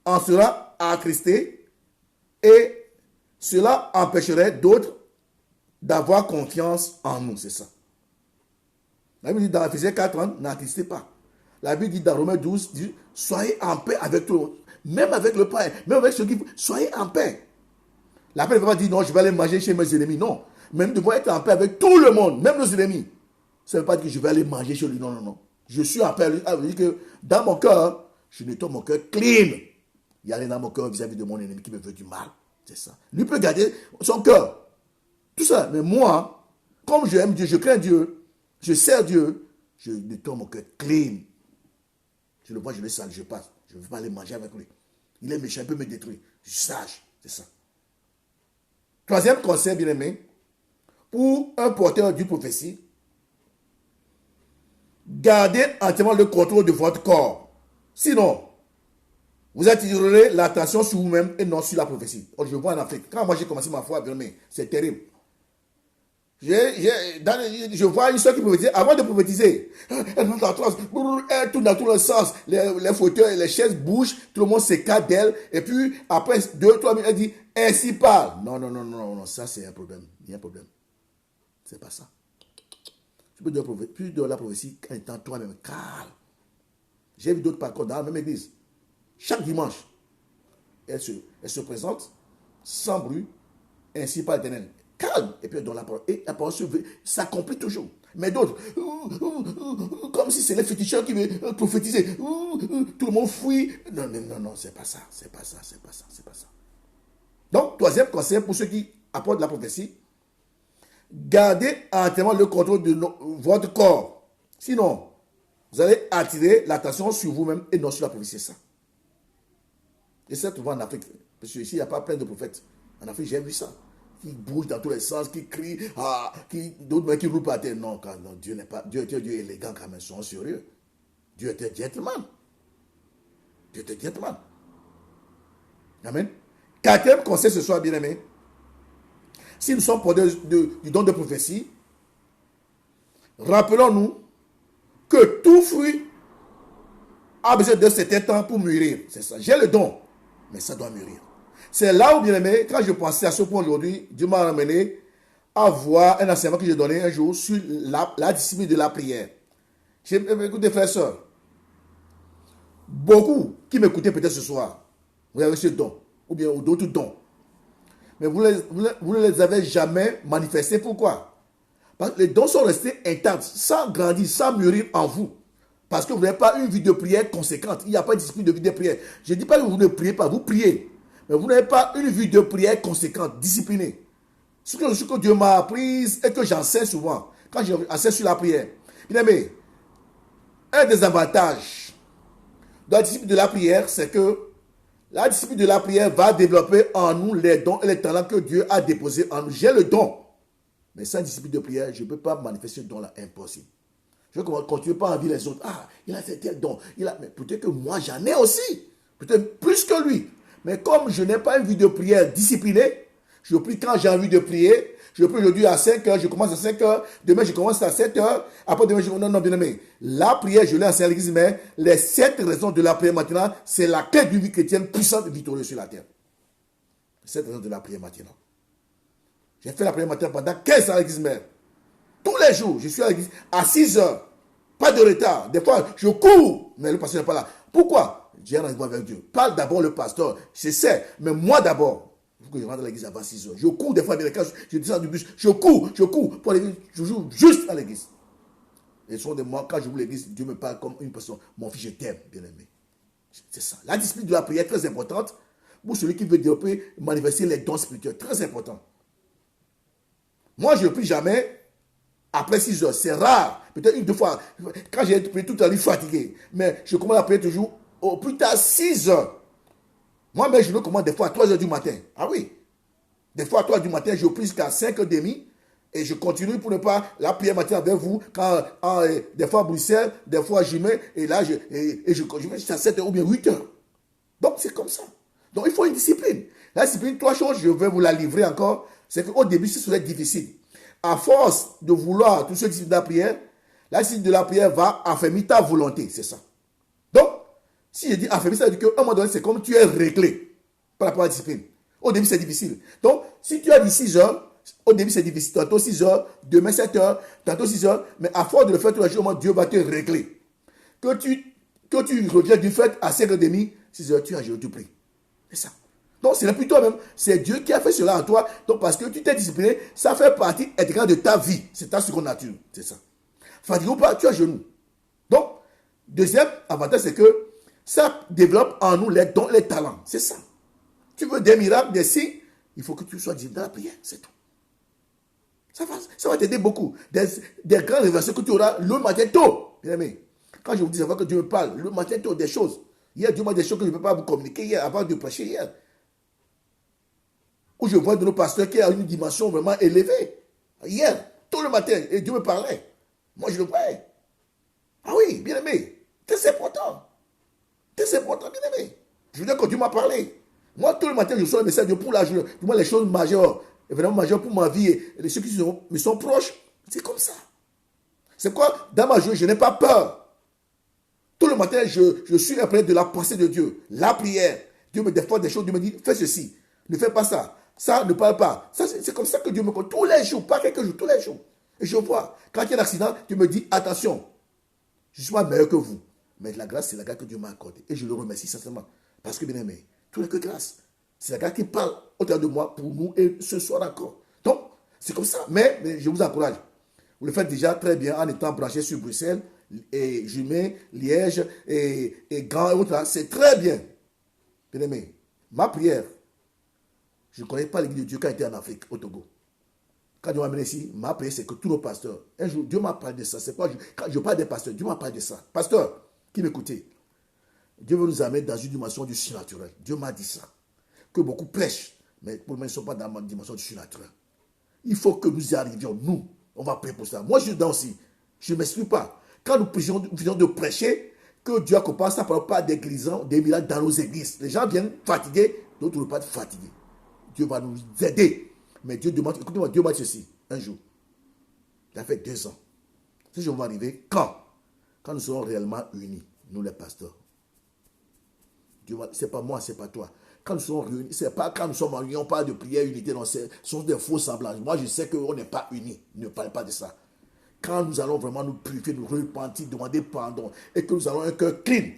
Speaker 1: en sera attristé et cela empêcherait d'autres d'avoir confiance en nous. C'est ça. La Bible dit dans Ephésiens 4:30, n'attristez pas. La Bible dit dans Romains 12, dit, soyez en paix avec tout le monde. Même avec le pain, même avec ceux qui... Soyez en paix. La paix ne veut pas dire, non, je vais aller manger chez mes ennemis. Non. Même de être en paix avec tout le monde, même nos ennemis. Ça ne veut pas dire que je vais aller manger chez lui. Non, non, non. Je suis en paix. Ça veut dire que dans mon cœur, je nettoie mon cœur clean. Il n'y a rien dans mon cœur vis-à-vis de mon ennemi qui me veut du mal. C'est ça. Lui peut garder son cœur. Tout ça. Mais moi, comme je aime Dieu, je crains Dieu, je sers Dieu, je nettoie mon cœur clean. Je le vois, je le sale, je passe. Je ne veux pas aller manger avec lui. Il est méchant, il peut me détruire. Je suis sage. C'est ça. Troisième conseil, bien aimé, pour un porteur d'une prophétie, gardez entièrement le contrôle de votre corps. Sinon, vous attirerez l'attention sur vous-même et non sur la prophétie. Je vois en Afrique, quand moi j'ai commencé ma foi, bien aimé, c'est terrible. Je vois une soeur qui prophétise, avant de prophétiser, elle monte en transe, elle tourne dans tous les sens, les fauteuils, les chaises bougent, tout le monde s'écarte d'elle, et puis après 2-3 minutes, elle dit, ainsi parle. Non, non, non, non, non, ça c'est un problème, il y a un problème. C'est pas ça. Tu peux de la prophétie en étant toi-même calme. J'ai vu d'autres parcours dans la même église. Chaque dimanche, elle se présente sans bruit, ainsi par l'Éternel. Calme. Et puis dans la parole. Et la parole s'accomplit toujours. Mais d'autres, comme si c'est les féticheurs qui veulent prophétiser. Tout le monde fuit. Non, non, non, non, c'est pas ça. C'est pas ça, c'est pas ça, c'est pas ça. Donc, troisième conseil pour ceux qui apportent la prophétie, gardez entièrement le contrôle de votre corps. Sinon, vous allez attirer l'attention sur vous-même et non sur la prophétie. C'est ça. Et ça, tu vois en Afrique. Parce que ici, il n'y a pas plein de prophètes. En Afrique, j'ai vu ça. Qui bougent dans tous les sens, qui crient, d'autres qui roulent par terre. Non, non, Dieu n'est pas. Dieu est un Dieu élégant quand même, soyons sérieux. Dieu est un gentleman. Dieu est un gentleman. Amen. Quatrième conseil ce soir, bien aimé. Si nous sommes porteurs du don de prophétie, rappelons-nous que tout fruit a besoin d'un certain temps pour mûrir. C'est ça. J'ai le don, mais ça doit mûrir. C'est là où, bien aimé, quand je pensais à ce point aujourd'hui, Dieu m'a amené à voir un enseignement que j'ai donné un jour sur la discipline de la prière. Écoutez, frères et sœurs, beaucoup qui m'écoutaient peut-être ce soir, vous avez ce don, ou bien d'autres dons, mais vous ne les avez jamais manifestés. Pourquoi? Parce que les dons sont restés intacts, sans grandir, sans mûrir en vous. Parce que vous n'avez pas une vie de prière conséquente. Il n'y a pas de discipline de vie de prière. Je ne dis pas que vous ne priez pas, vous priez. Mais vous n'avez pas une vie de prière conséquente, disciplinée. Ce que Dieu m'a appris et que j'enseigne souvent, quand j'enseigne sur la prière. Bien aimé, un des avantages de la discipline de la prière, c'est que la discipline de la prière va développer en nous les dons et les talents que Dieu a déposés en nous. J'ai le don. Mais sans discipline de prière, je ne peux pas manifester ce don-là. Impossible. Je ne continue pas à envier les autres. Ah, il a tel don. Mais peut-être que moi, j'en ai aussi. Peut-être plus que lui. Mais comme je n'ai pas une vie de prière disciplinée, je prie quand j'ai envie de prier. Je prie aujourd'hui à 5 heures, je commence à 5 heures. Demain, je commence à 7 heures. Après, demain, je dis non, bien aimé. La prière, je l'ai enseigné à l'église, mais les 7 raisons de la prière maintenant, c'est la clé d'une vie chrétienne puissante et victorieuse sur la terre. 7 raisons de la prière maintenant. J'ai fait la prière matin pendant 15 ans à l'église mère. Tous les jours, je suis à l'église à 6 heures. Pas de retard. Des fois, je cours, mais le pasteur n'est pas là. Pourquoi? J'ai un rendez-vous avec Dieu. Parle d'abord le pasteur. Je sais, mais moi d'abord. Il faut que je rentre à l'église avant 6 heures. Je cours des fois, quand je descends du bus. Je cours pour l'église. Je joue juste à l'église. Et souvent de moi, quand je joue à l'église, Dieu me parle comme une personne. Mon fils, je t'aime, bien aimé. C'est ça. La discipline de la prière est très importante pour celui qui veut développer, manifester les dons spirituels. Très important. Moi, je ne prie jamais après 6 heures. C'est rare. Peut-être une, deux fois. Quand j'ai prié toute la nuit fatigué. Mais je commence à prier toujours au plus tard 6 heures. Moi-même, je me commande des fois à 3 heures du matin. Ah oui. Des fois à 3 heures du matin, je prie jusqu'à 5h30. Et je continue pour ne pas la prière matin avec vous. Quand, des fois à Bruxelles, des fois à Jimé. Et là, je vais jusqu'à 7 heures ou bien 8 heures. Donc, c'est comme ça. Donc, il faut une discipline. La discipline, 3 choses, je vais vous la livrer encore. C'est qu'au début, ce serait difficile. À force de vouloir tout ce discipline de la discipline de la prière va affermir ta volonté. C'est ça. Donc, Si je dis affaibli, ça veut dire qu'à un moment donné, c'est comme tu es réglé par rapport à la discipline. Au début, c'est difficile. Donc, si tu as dit 6 heures, au début, c'est difficile. Tantôt 6 heures, demain 7 heures, tantôt 6 heures. Mais à force de le faire tous les jours, Dieu va te régler. Que tu reviens du fait à 5h30, 6 heures, tu as jeûné, tu pries. C'est ça. Donc, c'est plus toi-même. C'est Dieu qui a fait cela en toi. Donc, parce que tu t'es discipliné, ça fait partie intégrante de ta vie. C'est ta seconde nature. C'est ça. Fatigue ou pas, tu as genou. Donc, deuxième avantage, c'est que ça développe en nous les dons, les talents. C'est ça. Tu veux des miracles, des signes, il faut que tu sois discipliné dans la prière. C'est tout. Ça va t'aider beaucoup. Des grandes révélations que tu auras le matin tôt. Bien aimé. Quand je vous dis, ça va que Dieu me parle le matin tôt des choses. Hier, Dieu m'a dit des choses que je ne peux pas vous communiquer hier avant de prêcher hier. Où je vois de nos pasteurs qui a une dimension vraiment élevée. Hier, tôt le matin, et Dieu me parlait. Moi, je le voyais. Ah oui, bien aimé. C'est important. C'est important, bien aimé. Je veux dire que Dieu m'a parlé. Moi, tout le matin, je reçois le message de pour la journée. Pour moi, les choses majeures, évidemment majeures pour ma vie et ceux qui me sont proches, c'est comme ça. C'est quoi? Dans ma journée, je n'ai pas peur. Tout le matin, je suis imprégné de la pensée de Dieu. La prière. Dieu me défend des choses. Dieu me dit, fais ceci. Ne fais pas ça. Ça, ne parle pas. Ça, c'est comme ça que Dieu me compte. Tous les jours, pas quelques jours, tous les jours. Et je vois, quand il y a un accident, Dieu me dit, attention, je suis pas meilleur que vous. Mais la grâce, c'est la grâce que Dieu m'a accordée. Et je le remercie sincèrement. Parce que, bien aimé, tout n'est que grâce. C'est la grâce qui parle au travers de moi pour nous et ce soir encore. Donc, c'est comme ça. Mais je vous encourage. Vous le faites déjà très bien en étant branché sur Bruxelles, et Jumet, Liège, et Gand, et autres. C'est très bien. Bien aimé, ma prière, je ne connais pas l'église de Dieu qui a été en Afrique, au Togo. Quand Dieu m'a amené ici, ma prière, c'est que tous nos pasteurs, un jour, Dieu m'a parlé de ça. C'est pas, quand je parle des pasteurs, Dieu m'a parlé de ça. Pasteur, qui m'écoutez, Dieu veut nous amener dans une dimension du surnaturel. Dieu m'a dit ça. Que beaucoup prêchent, mais pour le moment, ils ne sont pas dans ma dimension du surnaturel. Il faut que nous y arrivions, nous. On va prier pour ça. Moi, je suis dedans aussi. Je ne m'explique pas. Quand nous prions de prêcher, que Dieu accompagne ça par pas des guérisons, des miracles dans nos églises. Les gens viennent fatigués, d'autres ne vont pas être fatigués. Dieu va nous aider. Mais Dieu demande, écoutez-moi, Dieu m'a dit ceci, un jour. Il a fait 2 ans. Ce jour va arriver quand? Quand nous serons réellement unis, nous les pasteurs. Ce n'est pas moi, ce n'est pas toi. Quand nous serons réunis, ce n'est pas quand nous sommes en union, on parle de prière, unité, non, ce sont des faux semblages. Moi, je sais qu'on n'est pas unis. Ne parlez pas de ça. Quand nous allons vraiment nous purifier, nous repentir, demander pardon, et que nous allons un cœur clean,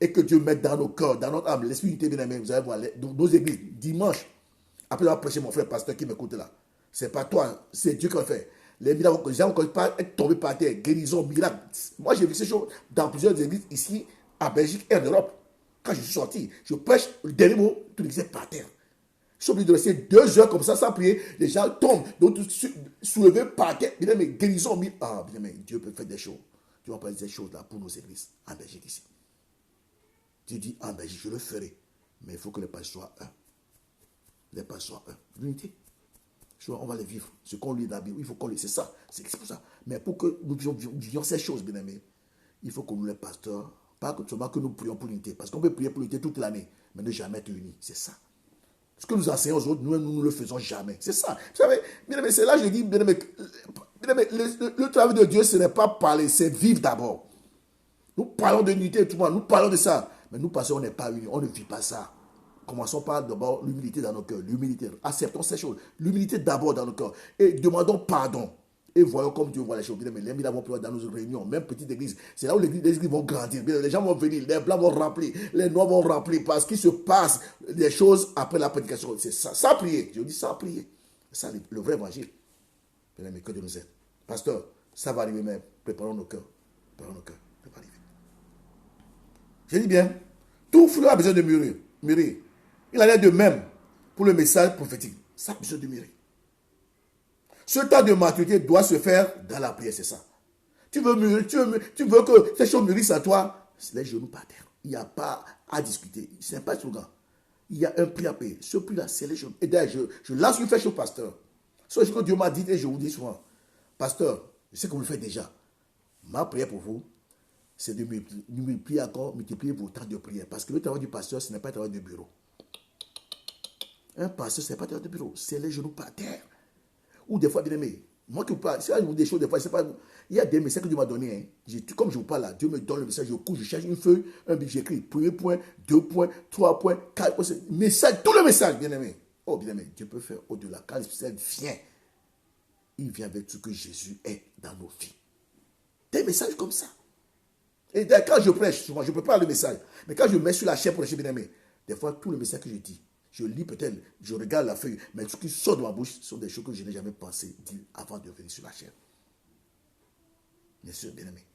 Speaker 1: et que Dieu mette dans nos cœurs, dans notre âme, l'esprit unité, bien aimé, vous allez voir, nos églises, dimanche, après avoir prêché mon frère pasteur qui m'écoute là, c'est pas toi, c'est Dieu qui a fait. Les miracles, les gens ne connaissent pas être tombés par terre, guérison, miracle. Moi, j'ai vu ces choses dans plusieurs églises ici, en Belgique et en Europe. Quand je suis sorti, je prêche, le dernier mot, tout l'église est par terre. Je suis obligé de rester 2 heures comme ça sans prier. Les gens tombent, d'autres soulevés par terre. Bien aimé, guérison, ah, bien aimé, Dieu peut faire des choses. Dieu va faire des choses là pour nos églises, en Belgique ici. Dieu dit, en Belgique, je le ferai. Mais il faut que les pasteurs soient un. Les pasteurs soient un. L'unité. On va les vivre. Ce qu'on lit dans la Bible, il faut qu'on lit. C'est ça. C'est pour ça. Mais pour que nous vivions ces choses, bien aimés, il faut que nous, les pasteurs, pas seulement que nous prions pour l'unité. Parce qu'on peut prier pour l'unité toute l'année, mais ne jamais être unis. C'est ça. Ce que nous enseignons aux autres, nous ne le faisons jamais. C'est ça. Vous savez, bien aimé, c'est là que je dis, bien aimé, le travail de Dieu, ce n'est pas parler, c'est vivre d'abord. Nous parlons de l'unité, tout le monde, nous parlons de ça. Mais nous pensons qu'on n'est pas unis, on ne vit pas ça. Commençons par d'abord l'humilité dans nos cœurs. L'humilité, acceptons ces choses. L'humilité d'abord dans nos cœurs. Et demandons pardon. Et voyons comme Dieu voit les choses. Mais les miracles vont pouvoir dans nos réunions, même petites églises. C'est là où les églises vont grandir. Les gens vont venir, les blancs vont remplir, les noirs vont remplir. Parce qu'il se passe des choses après la prédication. C'est ça, sans prier. Je dis sans prier. C'est ça le vrai évangile. Mais que Dieu nous aide. Pasteur, ça va arriver même. Préparons nos cœurs. Préparons nos cœurs. Ça va arriver. Je dis bien, tout flux a besoin de mûrir. Il en est de même pour le message prophétique. Ça a besoin de mûrir. Ce temps de maturité doit se faire dans la prière, c'est ça. Tu veux mûrir, tu veux que ces choses mûrissent à toi, c'est les genoux par terre. Il n'y a pas à discuter. Ce n'est pas un slogan. Il y a un prix à payer. Ce prix-là, c'est les genoux. Et d'ailleurs, je lance une flèche au pasteur. C'est ce que Dieu m'a dit et je vous dis souvent. Pasteur, je sais que vous le faites déjà. Ma prière pour vous, c'est de multiplier encore, multiplier vos temps de prière. Parce que le travail du pasteur, ce n'est pas un travail de bureau. Un pasteur, ce n'est pas un travail de bureau. C'est les genoux par terre. Ou des fois, bien aimé, Moi qui vous parle, c'est des choses, des fois, c'est pas. Il y a des messages que Dieu m'a donnés. Hein. Comme je vous parle là, Dieu me donne le message, je cours, je cherche une feuille, un billet, j'écris, premier point, 2 points, 3 points, 4 points, message, tout le message, bien aimé. Oh, bien aimé, Dieu peut faire au-delà. Quand l'Esprit Saint vient, il vient avec ce que Jésus est dans nos vies. Des messages comme ça. Et quand je prêche, souvent, je ne peux pas le message. Mais quand je mets sur la chair pour prêcher, bien aimé, des fois, tout le message que je dis, je lis peut-être, je regarde la feuille, mais ce qui sort de ma bouche sont des choses que je n'ai jamais pensé dire avant de venir sur la chair. Bien sûr, bien aimé.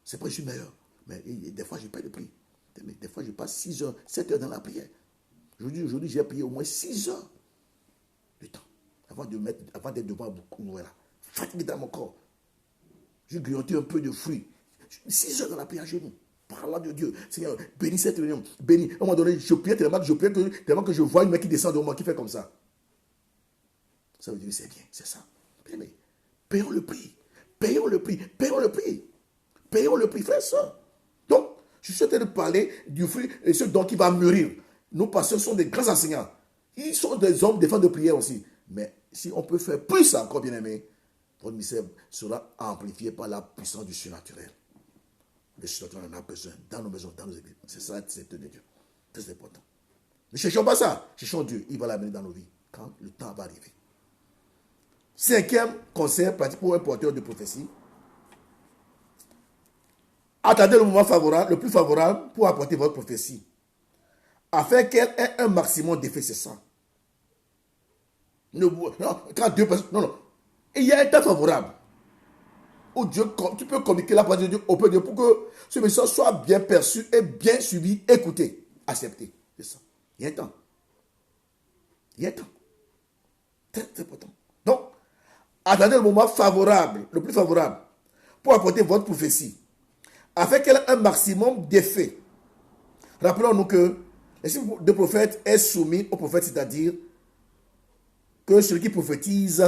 Speaker 1: C'est pas que je suis meilleur. Mais des fois, je n'ai pas de prière. Des fois, je passe 6 heures, 7 heures dans la prière. Aujourd'hui, j'ai prié au moins 6 heures de temps avant d'être devant beaucoup de là. Fatigué dans mon corps. Je grignotais un peu de fruits. 6 heures dans la prière à genoux. Parlant de Dieu. Seigneur, bénis cette réunion. Bénis. À un moment donné, je priais tellement que je vois une main qui descend de moi, qui fait comme ça. Ça veut dire, c'est bien, c'est ça. Mais payons le prix. Payons le prix. Payons le prix. Payons le prix, frère, ça. Donc, je suis en train de parler du fruit et ce don qui va mûrir. Nos pasteurs sont des grands enseignants. Ils sont des hommes, des femmes de prière aussi. Mais si on peut faire plus encore, bien aimé, votre ministère sera amplifié par la puissance du surnaturel. Le surnaturel en a besoin dans nos maisons, dans nos églises. C'est ça, c'est de Dieu. Très important. Ne cherchons pas ça. Cherchons Dieu. Il va l'amener dans nos vies quand le temps va arriver. 5e conseil pratique pour un porteur de prophétie. Attendez le moment favorable, le plus favorable pour apporter votre prophétie. Afin qu'elle ait un maximum d'effet, c'est ça. Non, quand deux personnes. Non. Il y a un temps favorable où Dieu, tu peux communiquer la parole de Dieu auprès de Dieu pour que ce message soit bien perçu et bien suivi, écouté, accepté. C'est ça. Il y a un temps. Il y a un temps. Très, très important. Donc, attendez le moment favorable, le plus favorable, pour apporter votre prophétie, afin qu'elle ait un maximum d'effet. Rappelons-nous que l'esprit de prophète est soumis au prophète, c'est-à-dire que celui qui prophétise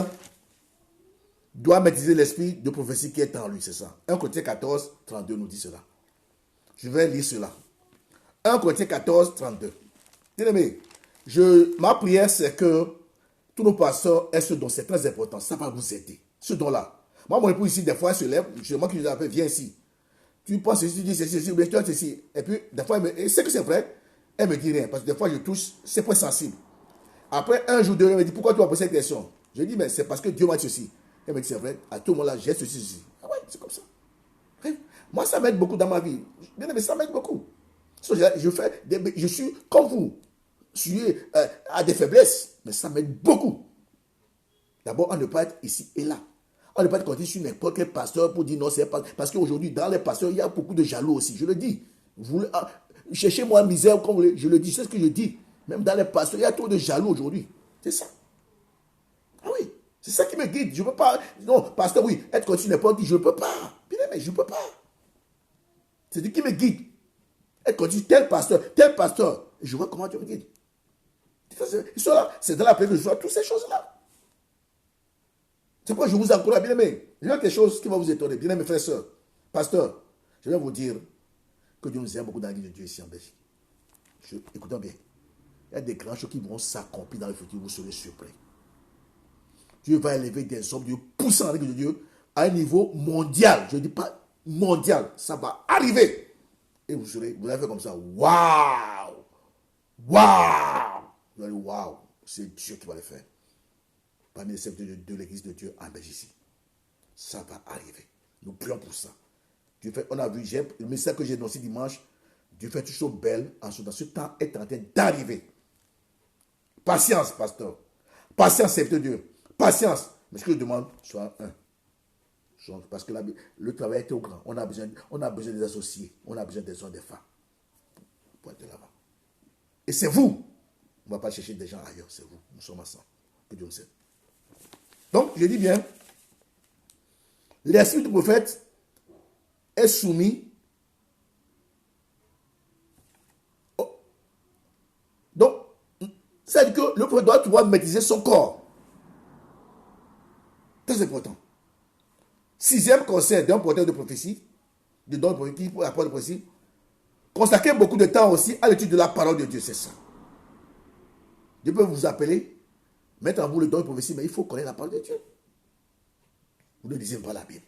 Speaker 1: doit maîtriser l'esprit de prophétie qui est en lui, c'est ça. 1 Corinthiens 14, 32 nous dit cela. Je vais lire cela. 1 Corinthiens 14, 32. Bien-aimé, ma prière, c'est que tous nos pasteurs aient ce don, c'est très important. Ça va vous aider. Ce don-là. Moi, mon époux ici, des fois, elle se lève, c'est moi qui lui appelle, viens ici. Tu penses ceci, tu dis ceci, tu dis ceci. Et puis, des fois, elle sait que c'est vrai, elle me dit rien. Parce que des fois, je touche ses points sensibles. Après, un jour, elle me dit, pourquoi tu as posé cette question? Je dis, mais c'est parce que Dieu m'a dit ceci. Elle me dit, c'est vrai, à tout moment-là, j'ai ceci. Ah ouais, c'est comme ça. Moi, ça m'aide beaucoup dans ma vie. Bien aimé, ça m'aide beaucoup. Je suis comme vous. Je suis à des faiblesses, mais ça m'aide beaucoup. D'abord, on ne peut pas être ici et là. On ne peut pas compter sur n'importe quel pasteur pour dire non, c'est pas. Parce qu'aujourd'hui, dans les pasteurs, il y a beaucoup de jaloux aussi. Je le dis. Cherchez-moi misère comme vous voulez. Je le dis, c'est ce que je dis. Même dans les pasteurs, il y a trop de jaloux aujourd'hui. C'est ça. Ah oui. C'est ça qui me guide. Je ne peux pas. Non, pasteur, oui, être contre n'importe qui, je ne peux pas. Bien, mais je ne peux pas. C'est Dieu qui me guide. Être contre tel pasteur. Je vois comment Dieu me guide. C'est dans la prière que je vois toutes ces choses-là. C'est pourquoi je vous encourage, bien aimé. Il y a quelque chose qui va vous étonner. Bien aimé, frères et sœurs. Pasteur, je vais vous dire que Dieu nous aime beaucoup dans l'église de Dieu ici en Belgique. Écoutez bien. Il y a des grandes choses qui vont s'accomplir dans le futur. Vous serez surpris. Dieu va élever des hommes, Dieu poussant dans l'église de Dieu à un niveau mondial. Je ne dis pas mondial. Ça va arriver. Et vous allez faire comme ça. Waouh! Waouh! Vous allez waouh! C'est Dieu qui va le faire. Parmi les serviteurs de l'église de Dieu en Belgique ici. Ça va arriver. Nous prions pour ça. Dieu fait, on a vu, le message que j'ai annoncé dimanche, Dieu fait toutes choses belles en ce temps. Ce temps est en train d'arriver. Patience, pasteur. Patience, serviteur de Dieu. Patience. Mais ce que je demande, soit un. Parce que le travail est trop grand. On a besoin des associés. On a besoin des hommes, des femmes. Pour être là-bas. Et c'est vous. On ne va pas chercher des gens ailleurs. C'est vous. Nous sommes ensemble. Que Dieu nous aide. Donc, je dis bien, l'esprit du prophète est soumis. Donc, c'est-à-dire que le prophète doit pouvoir maîtriser son corps. Très important. 6e conseil d'un porteur de prophétie, de don de prophétie pour apporter de prophétie, consacrez beaucoup de temps aussi à l'étude de la parole de Dieu, c'est ça. Dieu peut vous appeler, mettre en vous le don de prophétie, mais il faut connaître la parole de Dieu. Vous ne lisez pas la Bible.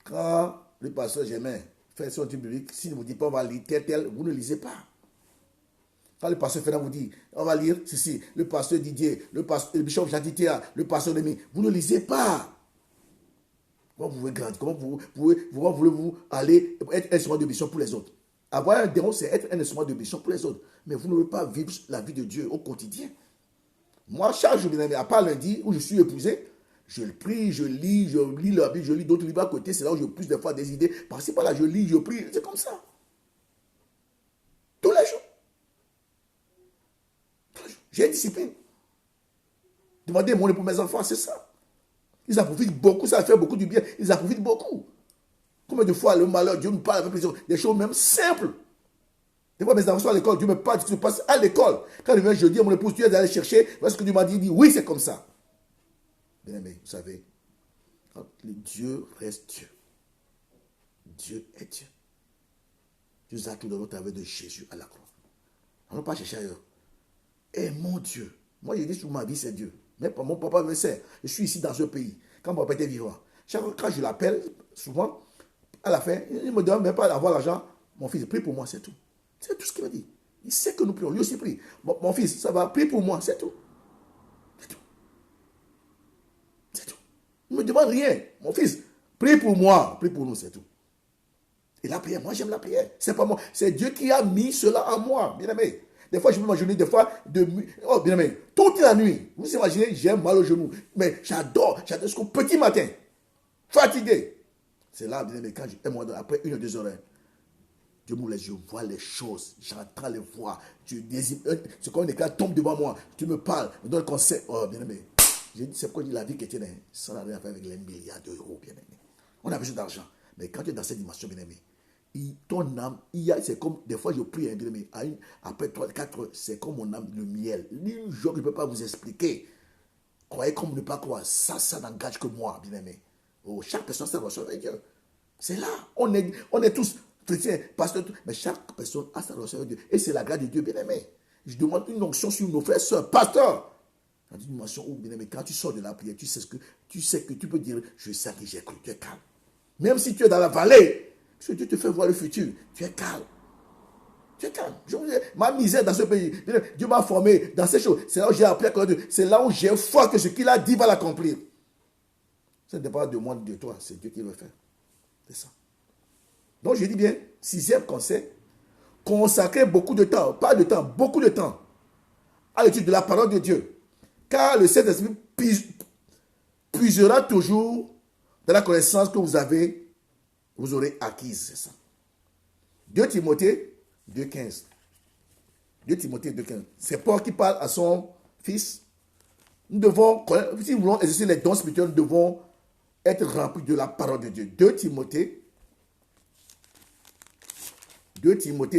Speaker 1: Quand le pasteur Germain fait son truc biblique, s'il ne vous dit pas on va lire tel, vous ne lisez pas. Quand le pasteur Fernand vous dit on va lire ceci, le pasteur Didier, le bishop Jaditea, le pasteur Rémi, vous ne lisez pas. Comment vous pouvez grandir? Comment voulez-vous aller être un instrument de mission pour les autres? Avoir un démon, c'est être un instrument de mission pour les autres. Mais vous ne pouvez pas vivre la vie de Dieu au quotidien. Moi, chaque jour, à part lundi où je suis épousé, je prie, je lis la Bible, je lis d'autres livres à côté. C'est là où je pousse des fois des idées. Par-ci, par-là, je lis, je prie. C'est comme ça. Tous les jours. J'ai une discipline. Demandez mon pour mes enfants, c'est ça. Ils en profitent beaucoup, ça fait beaucoup du bien. Ils en profitent beaucoup. Combien de fois le malheur, Dieu nous parle avec plaisir, des choses même simples. Des fois, mes enfants sont à l'école, Dieu me parle, ce qui se passe à l'école. Quand je viens jeudi, mon épouse, tu es allé chercher, voilà ce que Dieu m'a dit, il dit, oui, c'est comme ça. Bien aimé, vous savez, quand Dieu reste Dieu, Dieu est Dieu. Dieu nous a tout donné au travers de Jésus à la croix. On ne va pas chercher ailleurs. Et mon Dieu, moi je dis sur ma vie, c'est Dieu. Mais mon papa me sert. Je suis ici dans ce pays. Quand mon papa était vivant, chaque fois quand je l'appelle, souvent, à la fin, il ne me demande même pas d'avoir l'argent. Mon fils, prie pour moi, c'est tout. C'est tout ce qu'il m'a dit. Il sait que nous prions. Lui aussi prie. Mon fils, ça va, prie pour moi, c'est tout. C'est tout. C'est tout. Il ne me demande rien. Mon fils, prie pour moi. Prie pour nous, c'est tout. Et la prière, moi j'aime la prière. C'est pas moi. C'est Dieu qui a mis cela en moi, bien aimé. Des fois, je peux m'imaginer, des fois, oh, bien aimé, toute la nuit. Vous imaginez, j'ai mal au genou. Mais j'adore jusqu'au petit matin. Fatigué. C'est là, bien aimé, quand après 1 ou 2 heures, Dieu m'ouvre les yeux, vois les choses, j'entends les voix. C'est comme un éclat tombe devant moi. Tu me parles, me donnes le conseil. Oh, bien aimé. J'ai dit, c'est pourquoi je dis la vie chrétienne, ça n'a rien à faire avec les milliards d'euros, bien aimé. On a besoin d'argent. Mais quand tu es dans cette dimension, bien aimé, ton âme, c'est comme, des fois je prie, bien aimé, après 3, 4 heures, c'est comme mon âme, le miel. Une jour, je ne peux pas vous expliquer. Croyez comme ne pas croire. Ça n'engage que moi, bien aimé. Oh, chaque personne s'est reçue avec Dieu. C'est là. On est tous chrétiens, pasteurs, mais chaque personne a sa relation avec Dieu. Et c'est la grâce de Dieu, bien aimé. Je demande une onction sur nos frères, sœurs, pasteurs. Dans une dimension où, bien aimé, quand tu sors de la prière, tu sais que tu peux dire, je sais que j'ai cru, tu es calme. Même si tu es dans la vallée, parce que Dieu te fait voir le futur, tu es calme. Tu es calme. Ma misère dans ce pays, Dieu m'a formé dans ces choses. C'est là où j'ai appris à connaître Dieu. C'est là où j'ai foi que ce qu'il a dit va l'accomplir. Ça ne dépend pas de moi, de toi. C'est Dieu qui le fait. C'est ça. Donc je dis bien, 6e conseil, consacrer beaucoup de temps, pas de temps, beaucoup de temps à l'étude de la parole de Dieu. Car le Saint-Esprit puisera toujours dans la connaissance que vous aurez acquise. C'est ça. 2 Timothée 2,15. 2 Timothée 2,15. C'est Paul qui parle à son fils. Nous devons, si nous voulons exercer les dons spirituels, nous devons être remplis de la parole de Dieu. 2 Timothée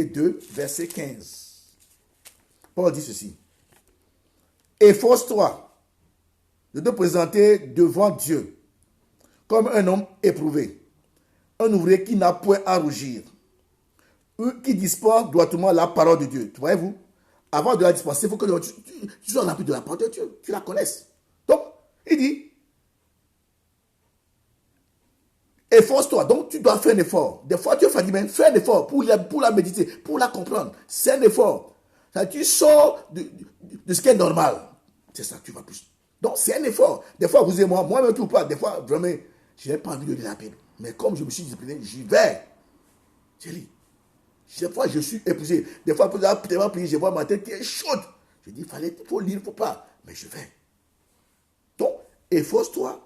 Speaker 1: 2, verset 15. Paul dit ceci. Efforce-toi de te présenter devant Dieu comme un homme éprouvé, un ouvrier qui n'a point à rougir, qui dispense droitement la parole de Dieu. Voyez-vous, avant de la dispenser, il faut que tu sois rempli de la parole de Dieu, tu la connaisses. Donc, il dit, efforce-toi. Donc, tu dois faire un effort. Des fois, tu es fatigué, mais fais un effort pour la méditer, pour la comprendre. C'est un effort. Tu sors de ce qui est normal. C'est ça, tu vas plus. Donc, c'est un effort. Des fois, vous et moi-même, tout pas. Des fois, vraiment, je n'ai pas envie de lire la Bible. Mais comme je me suis discipliné, j'y vais. Je lis. Des fois, je suis épuisé. Des fois, pour tellement prier, je vois ma tête qui est chaude. Je dis, il faut lire, il ne faut pas. Mais je vais. Donc, efforce-toi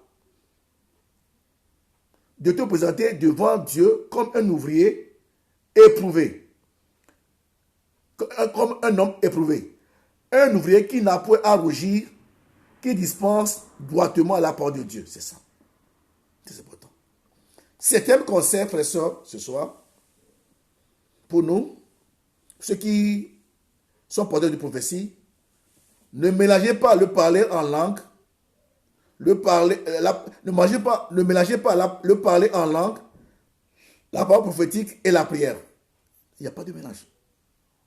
Speaker 1: de te présenter devant Dieu comme un ouvrier éprouvé. Comme un homme éprouvé. Un ouvrier qui n'a point à rougir, qui dispense droitement la parole de Dieu. C'est ça. C'est important. 7e conseil, frères et sœurs, ce soir, pour nous, ceux qui sont porteurs de prophétie, ne mélangez pas le parler en langue, ne mélangez pas le parler en langue, la parole prophétique et la prière. Il n'y a pas de mélange.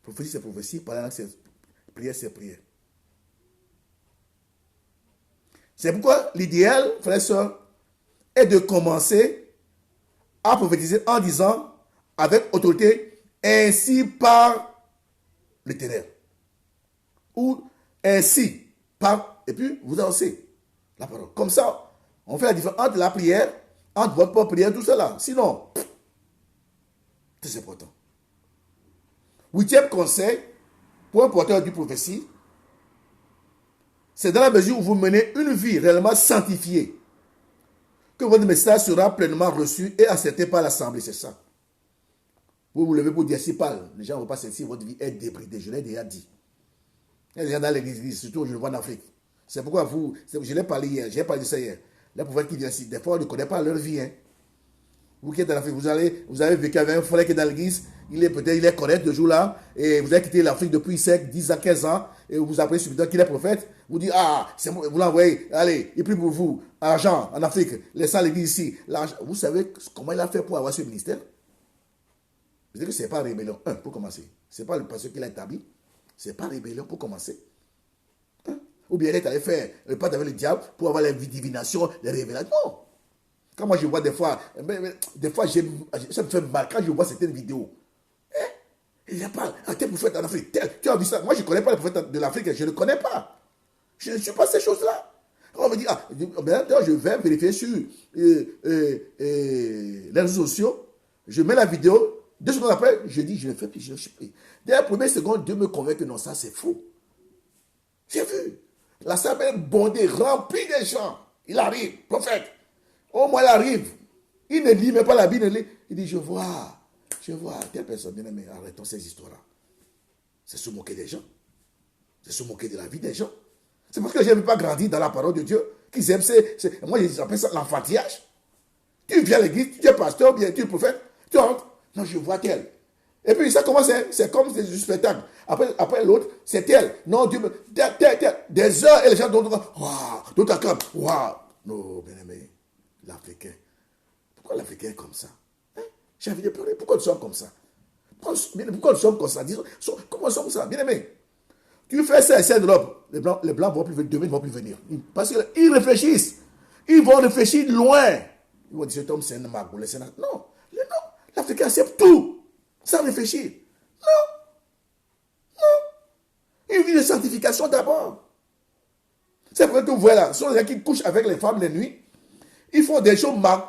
Speaker 1: Prophétie, c'est prophétie, parler en langue, c'est prière, c'est prière. C'est pourquoi l'idéal, frères et sœurs, est de commencer à prophétiser en disant avec autorité, ainsi par l'Éternel. Ou ainsi par, et puis vous avancez la parole. Comme ça, on fait la différence entre la prière, entre votre propre prière, tout cela. Sinon, c'est important. 8e conseil pour un porteur du prophétie, c'est dans la mesure où vous menez une vie réellement sanctifiée que votre message sera pleinement reçu et accepté par l'Assemblée. C'est ça. Vous vous levez pour dire si parle. Les gens ne vont pas sentir votre vie est débridée. Je l'ai déjà dit. Il y a des gens dans l'église, surtout je le vois en Afrique. C'est pourquoi vous, je l'ai parlé hier, j'ai parlé de ça hier. Les prophètes qui viennent ici, des fois on ne connaît pas leur vie. Hein. Vous qui êtes en Afrique, vous avez vécu avec un frère qui est dans l'église, il est correct de jour là, et vous avez quitté l'Afrique depuis 5, 10 ans, 15 ans, et vous apprenez subitement qu'il est prophète. Vous dites, ah, vous l'envoyez, allez, il prie pour vous, argent en Afrique, laissant l'église ici. Vous savez comment il a fait pour avoir ce ministère? Je dis que ce n'est pas rébellion. Pour commencer. Ce n'est pas le pasteur qui l'a établi. Ce n'est pas rébellion pour commencer. Ou bien il est allé faire le pacte avec le diable pour avoir les divinations, les révélations. Non. Quand moi je vois des fois ça me fait mal quand je vois certaines vidéos. Il n'y a pas, tel prophète en Afrique, tu as vu ça? Moi je ne connais pas les prophètes de l'Afrique, je ne connais pas. Je ne suis pas ces choses-là. On me dit, maintenant je vais vérifier sur les réseaux sociaux, je mets la vidéo, 2 secondes après, je dis, je le fais, puis je suis pris. Dès la première seconde, Dieu me convainc que non, ça c'est faux. J'ai vu. La salle est bondée, remplie de gens. Il arrive, prophète. Au moins, il arrive. Il ne lit même pas la Bible. Il dit, je vois, telle personne. Bien aimé, arrêtons ces histoires-là. C'est se moquer des gens. C'est se moquer de la vie des gens. C'est parce que je n'aime pas grandir dans la parole de Dieu qu'ils aiment. Moi, j'appelle ça l'enfantillage. Tu viens à l'église, tu es pasteur, bien, tu es prophète, tu rentres. Non, je vois tel. Et puis ça commence, c'est comme du spectacle. Après l'autre, c'est tel. Non, Dieu, tel. Des heures et les gens d'autres acclament. Waouh. Non, bien aimé, l'Africain. Pourquoi l'Africain est comme ça? J'ai envie de pleurer. Pourquoi nous sommes comme ça? Pourquoi nous sommes comme ça? Disons, comment nous sommes comme ça? Bien aimé. Tu fais ça et ça de l'Europe. Les Blancs vont plus venir. Demain, ils ne vont plus venir. Parce qu'ils réfléchissent. Ils vont réfléchir loin. Ils vont dire, cet homme, c'est un mago. Non. L'Africain accepte tout. Sans réfléchir. Non. Une vie de sanctification d'abord. C'est vrai que vous voyez là. Ce sont les gens qui couchent avec les femmes les nuits. Ils font des choses mal.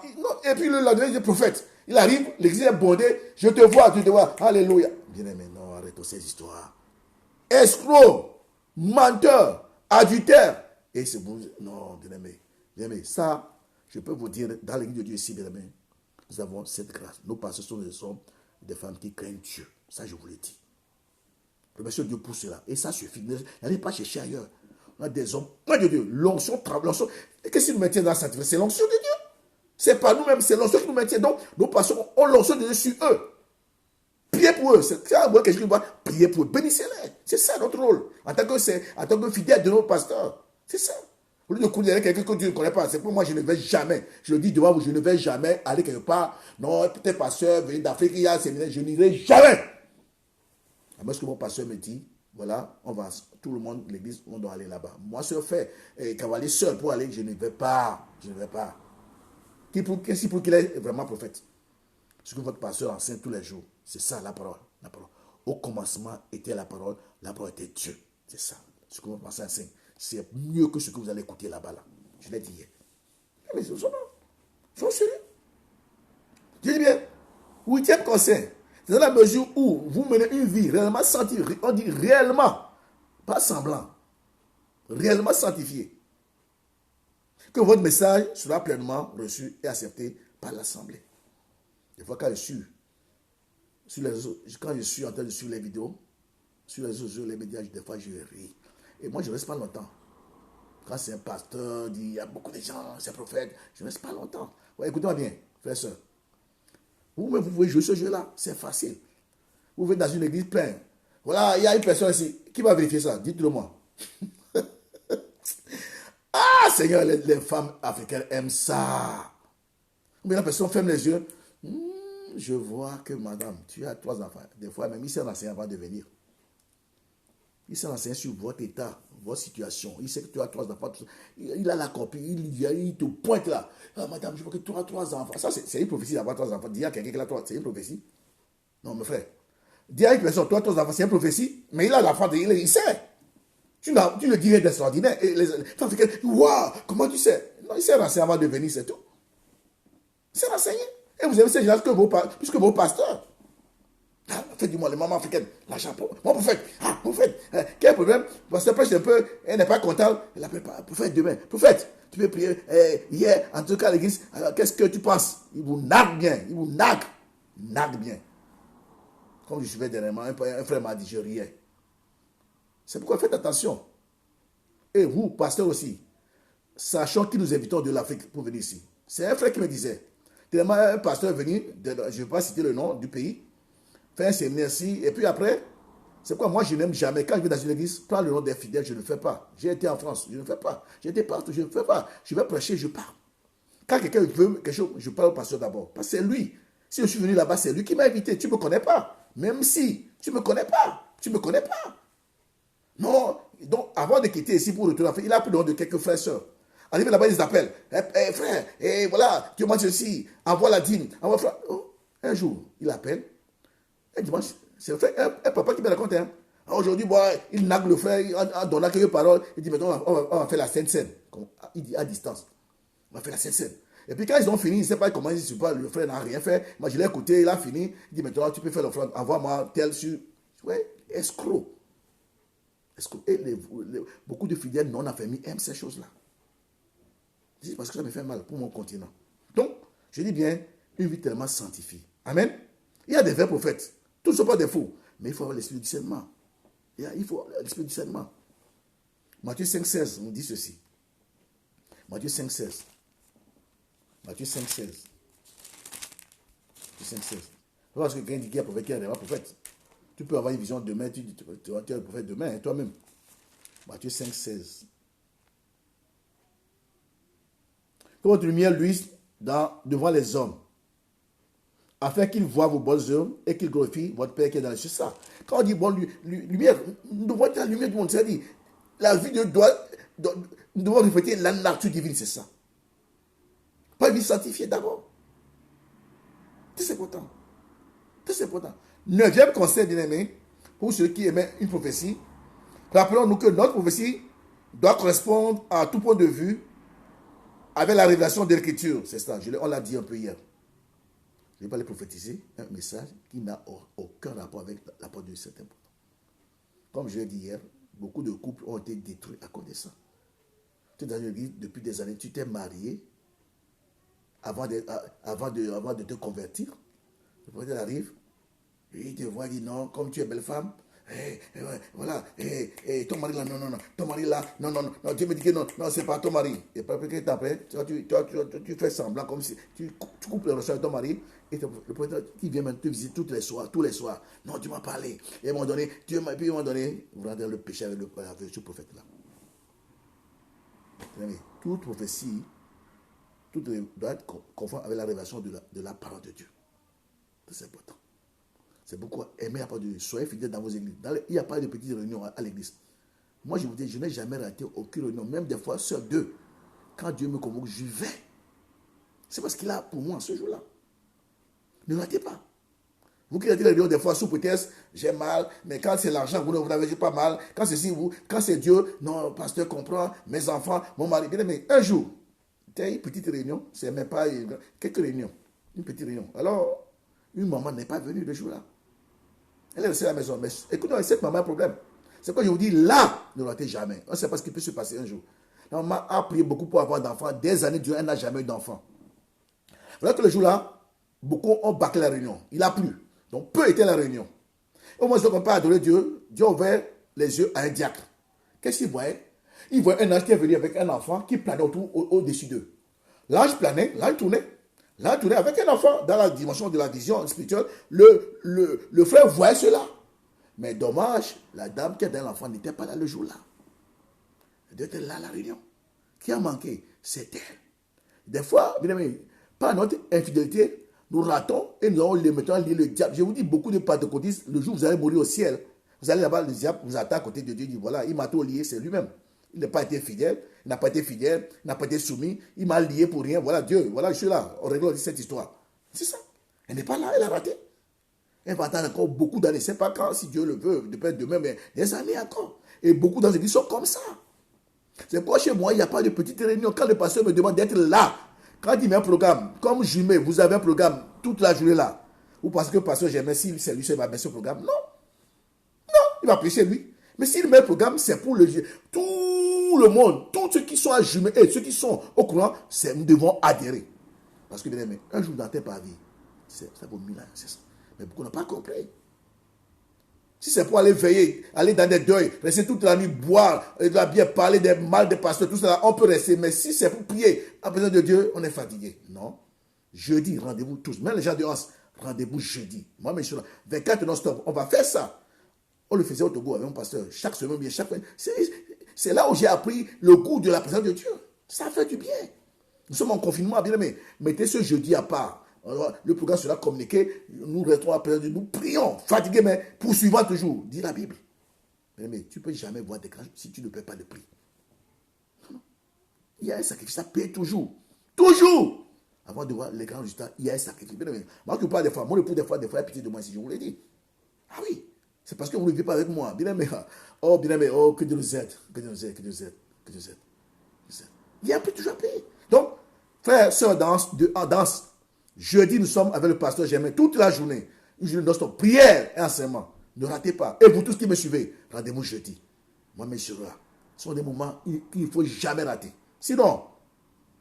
Speaker 1: Et puis le lendemain, il est prophète. Il arrive, l'église est bondée. Je te vois, tu te vois. Alléluia. Bien aimé, non, arrêtons ces histoires. Escroc, menteur, adultère. Et c'est bon. Non, bien aimé, ça, je peux vous dire, dans l'église de Dieu ici, bien aimé, nous avons cette grâce. Nos pasteurs sont des hommes, des femmes qui craignent Dieu. Ça, je vous l'ai dit. Remercie Dieu pour cela. Et ça suffit. N'allez pas chercher ailleurs. On a des hommes. Moi, Dieu, l'onction. Qu'est-ce qui nous maintient dans la sainteté? C'est l'onction de Dieu. C'est pas nous-mêmes, c'est l'onction qui nous maintient. Donc, nos pasteurs ont l'onction de Dieu sur eux. Priez pour eux. C'est ça, quelqu'un qui doit prier pour eux. Bénissez-les. C'est ça notre rôle. En tant que fidèle de nos pasteurs. C'est ça. Au lieu de courir avec quelqu'un que Dieu ne connaît pas, c'est pour moi, je ne vais jamais, je le dis devant vous, je ne vais jamais aller quelque part. Non, peut-être pasteur, venir d'Afrique, il y a un séminaire, je n'irai jamais. Parce que mon pasteur me dit, voilà, on va, tout le monde, l'église, on doit aller là-bas. Moi, seul fait, cavalier seul pour aller, je ne vais pas. Je ne vais pas. Qu'est-ce pour qu'il est vraiment prophète? Ce que votre pasteur enseigne tous les jours, c'est ça la parole. La parole. Au commencement était la parole était Dieu. C'est ça. Ce que votre pasteur enseigne. C'est mieux que ce que vous allez écouter là-bas. Là. Je l'ai dit hier. Mais ils sont sérieux. Je dis bien, 8e conseil. C'est dans la mesure où vous menez une vie réellement sanctifiée. On dit réellement, pas semblant. Réellement sanctifiée. Que votre message sera pleinement reçu et accepté par l'Assemblée. Des fois, quand je suis en train de suivre les vidéos, sur les réseaux, les médias, des fois, je ris. Et moi, je ne reste pas longtemps. Quand c'est un pasteur, il y a beaucoup de gens, c'est un prophète, je ne reste pas longtemps. Ouais, écoutez-moi bien, frère et soeur. Vous-même, vous pouvez jouer ce jeu-là, c'est facile. Vous êtes dans une église pleine. Voilà, il y a une personne ici. Qui va vérifier ça? Dites-le moi. Ah, Seigneur, les femmes africaines aiment ça. Mais la personne ferme les yeux. Je vois que madame, tu as 3 enfants. Des fois, même ici, on enseigne avant de venir. Il s'est renseigné sur votre état, votre situation. Il sait que tu as 3 enfants. Il a la copie, il te pointe là. Ah, madame, je vois que tu as 3 enfants. Ça, c'est une prophétie d'avoir 3 enfants. Dis à quelqu'un qui a 3, c'est une prophétie. Non, mon frère. Dis à une personne, toi, 3 enfants, c'est une prophétie. Mais il a l'enfant, il sait. Tu le dis rien d'extraordinaire. Et les femmes africaines, waouh, comment tu sais? Non, il s'est renseigné avant de venir, c'est tout. Il s'est renseigné. Et vous avez ces gens plus que vos pasteurs. Ah, faites-du-moi, les mamans africaines, l'argent pour mon prophète. Ah, prophète, quel problème? Pasteur prêche un peu, elle n'est pas contente, elle appelle pas, prophète demain. Prophète, tu peux prier hier, en tout cas à l'église, alors qu'est-ce que tu penses? Il vous nargue bien, il vous nargue bien. Comme je suivais dernièrement, un frère m'a dit, je riais. C'est pourquoi faites attention. Et vous, pasteur aussi, sachant que nous invitons de l'Afrique pour venir ici. C'est un frère qui me disait, tellement un pasteur est venu, je ne vais pas citer le nom du pays, fait un séminaire ici, et puis après, c'est quoi, moi je n'aime jamais, quand je vais dans une église, prendre le nom des fidèles, je ne le fais pas. J'ai été en France, je ne le fais pas. J'ai été partout, je ne le fais pas. Je vais prêcher, je pars. Quand quelqu'un veut quelque chose, je parle au pasteur d'abord. Parce que c'est lui. Si je suis venu là-bas, c'est lui qui m'a invité. Tu ne me connais pas. Même si tu ne me connais pas. Tu ne me connais pas. Non. Donc, avant de quitter ici pour retourner en Afrique, il a pris le nom de quelques frères et sœurs. Arrivé là-bas, ils appellent. Frère, voilà, tu manges ceci, envoie la dîme. Envoie frère. Oh, un jour, il appelle. Un dimanche, c'est un papa qui me raconte. Hein. Aujourd'hui, bon, il nague le frère en donnant quelques paroles. Il dit, maintenant, on va faire la Sainte Seine. Il dit à distance. On va faire la Sainte Seine. Et puis quand ils ont fini, il ne sait pas comment ils se parlent. Le frère n'a rien fait. Moi, je l'ai écouté, il a fini. Il dit, maintenant, tu peux faire l'offrande. Envoie-moi tel sur. Ouais, escroc. Et beaucoup de fidèles non affermis aiment ces choses-là. C'est parce que ça me fait mal pour mon continent. Donc, je dis bien, une vie tellement sanctifiée. Amen. Il y a des vrais prophètes. Tous ne sont pas des faux. Mais il faut avoir l'esprit du discernement. Il faut avoir l'esprit du discernement. Matthieu 5,16 nous dit ceci. Matthieu 5,16. Matthieu 5,16. Matthieu 5,16. Parce que quelqu'un dit qu'il y a un prophète qui est un prophète. Tu peux avoir une vision demain, tu es le prophète demain, hein, toi-même. Matthieu 5,16. Que votre lumière luise devant les hommes, afin qu'ils voient vos bonnes œuvres et qu'ils glorifient votre Père qui est dans les cieux. Ça. Quand on dit bonne lumière, nous devons être la lumière du monde. C'est-à-dire, la vie de nous devons refléter la nature divine, c'est ça. Pas une vie sanctifiée d'abord. C'est important. C'est important. 9e conseil, bien-aimé, pour ceux qui aimaient une prophétie, rappelons-nous que notre prophétie doit correspondre à tout point de vue avec la révélation de l'Écriture. C'est ça, on l'a dit un peu hier. Je ne vais pas les prophétiser, un message qui n'a aucun rapport avec la parole de cet important. Comme je l'ai dit hier, beaucoup de couples ont été détruits à cause de ça. Tu es dans une église depuis des années, tu t'es marié avant de te convertir. Le prophète arrive, il te voit, il dit non, comme tu es belle femme, voilà, ton mari là, non, ton mari là, non, Dieu me dit que non, c'est pas ton mari. Et après, tu fais semblant comme si tu coupes le relation avec ton mari, et le prophète qui vient te visiter tous les soirs, non, tu m'as parlé, et ils m'ont donné, vous rendez le péché avec ce prophète-là. Toute prophétie, tout doit être conforme avec la révélation de la parole de Dieu. C'est important. C'est pourquoi aimer la parole de Dieu. Soyez fidèles dans vos églises. Il n'y a pas de petites réunions à l'église. Moi, je vous dis, je n'ai jamais raté aucune réunion, même des fois sur 2. Quand Dieu me convoque, j'y vais. C'est parce qu'il a pour moi ce jour-là. Ne ratez pas. Vous qui ratez les réunions des fois sous prétexte, j'ai mal, mais quand c'est l'argent, vous n'avez pas mal. Quand c'est Dieu, non, pasteur comprend, mes enfants, mon mari. Bien aimé, un jour, une petite réunion, c'est même pas quelques réunions, une petite réunion. Alors, une maman n'est pas venue le jour-là. Elle est restée à la maison. Mais écoutez, cette maman a un problème. C'est quoi je vous dis, là, ne ratez jamais. On ne sait pas ce qui peut se passer un jour. La maman a prié beaucoup pour avoir d'enfants. Des années durant, elle n'a jamais eu d'enfants. Voilà que le jour-là, beaucoup ont bâclé la réunion. Il a plu. Donc, peu était la réunion. Au moins, on ne peut pas adorer Dieu. Dieu a ouvert les yeux à un diacre. Qu'est-ce qu'il voyait? Il voyait un ange qui est venu avec un enfant qui planait au-dessus d'eux. L'ange planait, l'ange tournait. Là, tourné avec un enfant dans la dimension de la vision spirituelle, le frère voyait cela. Mais dommage, la dame qui a donné l'enfant n'était pas là le jour-là. Elle était là à la réunion. Qui a manqué? C'est elle. Des fois, bien aimé, par notre infidélité, nous ratons et nous allons les mettons à lire le diable. Je vous dis, beaucoup de pentecôtistes, le jour où vous allez mourir au ciel, Vous allez là-bas, le diable vous attend à côté de Dieu, il dit voilà, il m'a tout lié, c'est lui-même. Il n'a pas été fidèle, il n'a pas été fidèle, il n'a pas été soumis, il m'a lié pour rien. Voilà Dieu, voilà, je suis là. On règle cette histoire. C'est ça. Elle n'est pas là, elle a raté. Elle va attendre encore beaucoup d'années. C'est pas quand, si Dieu le veut, peut-être demain, mais des années encore. Et beaucoup dans les églises sont comme ça. C'est pourquoi chez moi, il n'y a pas de petite réunion. Quand le pasteur me demande d'être là, quand il met un programme, comme jumelé, vous avez un programme toute la journée là, ou parce que le pasteur j'aime, si c'est lui, il va mettre ce programme. Non, il va prêcher lui. Mais s'il met un programme, c'est pour tout le monde, tous ceux qui sont à jumelé et ceux qui sont au courant, nous devons adhérer. Parce que, bien aimé, un jour dans tes pavis, ça vaut 1000 ans, c'est ça. Mais beaucoup n'ont pas compris. Si c'est pour aller veiller, aller dans des deuils, rester toute la nuit, boire, de la bière, parler des mal des pasteurs, tout ça, on peut rester. Mais si c'est pour prier, en présence de Dieu, on est fatigué. Non. Jeudi, rendez-vous tous. Même les gens de Hans, rendez-vous jeudi. Moi, mais je suis là. 24 non-stop. On va faire ça. On le faisait au Togo avec mon pasteur. Chaque semaine, bien, chaque semaine. C'est là où j'ai appris le goût de la présence de Dieu. Ça fait du bien. Nous sommes en confinement, bien aimé. Mettez ce jeudi à part. Alors, le programme sera communiqué. Nous restons à présence de nous. Prions. Fatigués, mais poursuivant toujours. Dit la Bible. Mais tu ne peux jamais voir des grands si tu ne paies pas de prix. Non. Il y a un sacrifice. Ça paye toujours. Toujours. Avant de voir les grands résultats, il y a un sacrifice. Bien aimé. Moi, je parle des fois. Mon époux, des fois, il a pitié de moi si je vous l'ai dit. Ah oui. C'est parce que vous ne vivez pas avec moi. Bien aimé. Oh, bien aimé. Oh, que Dieu nous aide. Que Dieu nous aide. Que Dieu nous aide. Que Dieu nous aide. Il y a un prix toujours à payer. Donc, frères, sœurs, en danse. Jeudi, nous sommes avec le pasteur Germain toute la journée. Une journée notre prière et enseignement. Ne ratez pas. Et vous tous qui me suivez, rendez-vous jeudi. Moi, mes soeurs, ce sont des moments qu'il ne faut jamais rater. Sinon,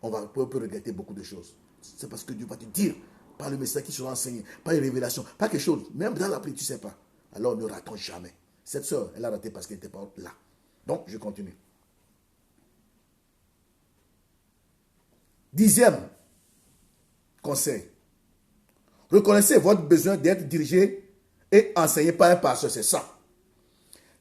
Speaker 1: on peut regretter beaucoup de choses. C'est parce que Dieu va te dire, par le message qui sera enseigné, par les révélations, pas quelque chose. Même dans la prière, tu ne sais pas. Alors, ne ratons jamais. Cette soeur, elle a raté parce qu'elle n'était pas là. Donc, je continue. 10e conseil. Reconnaissez votre besoin d'être dirigé et enseigné par un pasteur. C'est ça.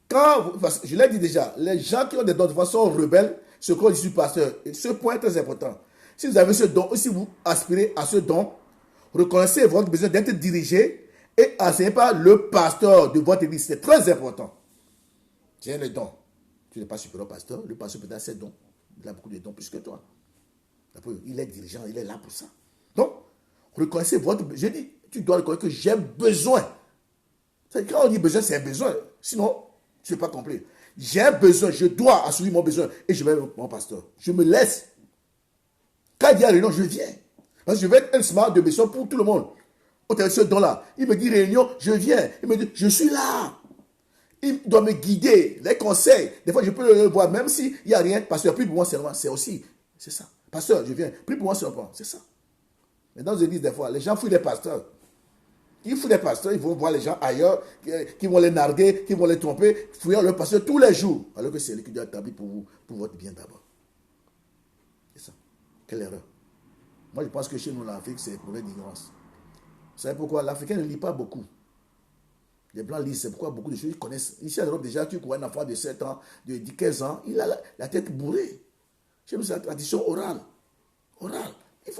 Speaker 1: Je l'ai dit déjà, les gens qui ont des dons de façon rebelles, ce qu'on dit sur pasteur, et ce point est très important. Si vous avez ce don, ou si vous aspirez à ce don, reconnaissez votre besoin d'être dirigé et enseigné par le pasteur de votre église. C'est très important. Tiens le don. Tu n'es pas supérieur au pasteur. Le pasteur peut avoir ses dons. Il a beaucoup de dons plus que toi. Il est dirigeant, il est là pour ça. Donc, reconnaissez votre besoin. Je dis, tu dois reconnaître que j'ai besoin. Quand on dit besoin, c'est un besoin. Sinon, tu n'es pas compris. J'ai un besoin, je dois assumer mon besoin. Et je vais avec mon pasteur. Je me laisse. Quand il y a réunion, je viens. Parce que je vais être un smart de mission pour tout le monde. Au ce don-là, il me dit réunion, je viens. Il me dit, je suis là. Il doit me guider, les conseils. Des fois, je peux le voir, même s'il n'y a rien. Pasteur, prie pour moi seulement. C'est aussi, c'est ça. Pasteur, je viens. Prie pour moi seulement. C'est ça. Mais dans les églises, des fois, les gens fouillent les pasteurs. Ils fouillent les pasteurs, ils vont voir les gens ailleurs, qui vont les narguer, qui vont les tromper, fouillant le pasteur tous les jours. Alors que c'est lui qui doit établir pour vous, pour votre bien d'abord. C'est ça. Quelle erreur. Moi, je pense que chez nous, l'Afrique, c'est pour l'ignorance. Vous savez pourquoi? L'Africain ne lit pas beaucoup. Les Blancs lisent, c'est pourquoi beaucoup de choses ils connaissent. Ici en Europe, déjà, tu vois un enfant de 7 ans, de 15 ans, il a la tête bourrée. Chez nous, c'est la tradition orale. Orale.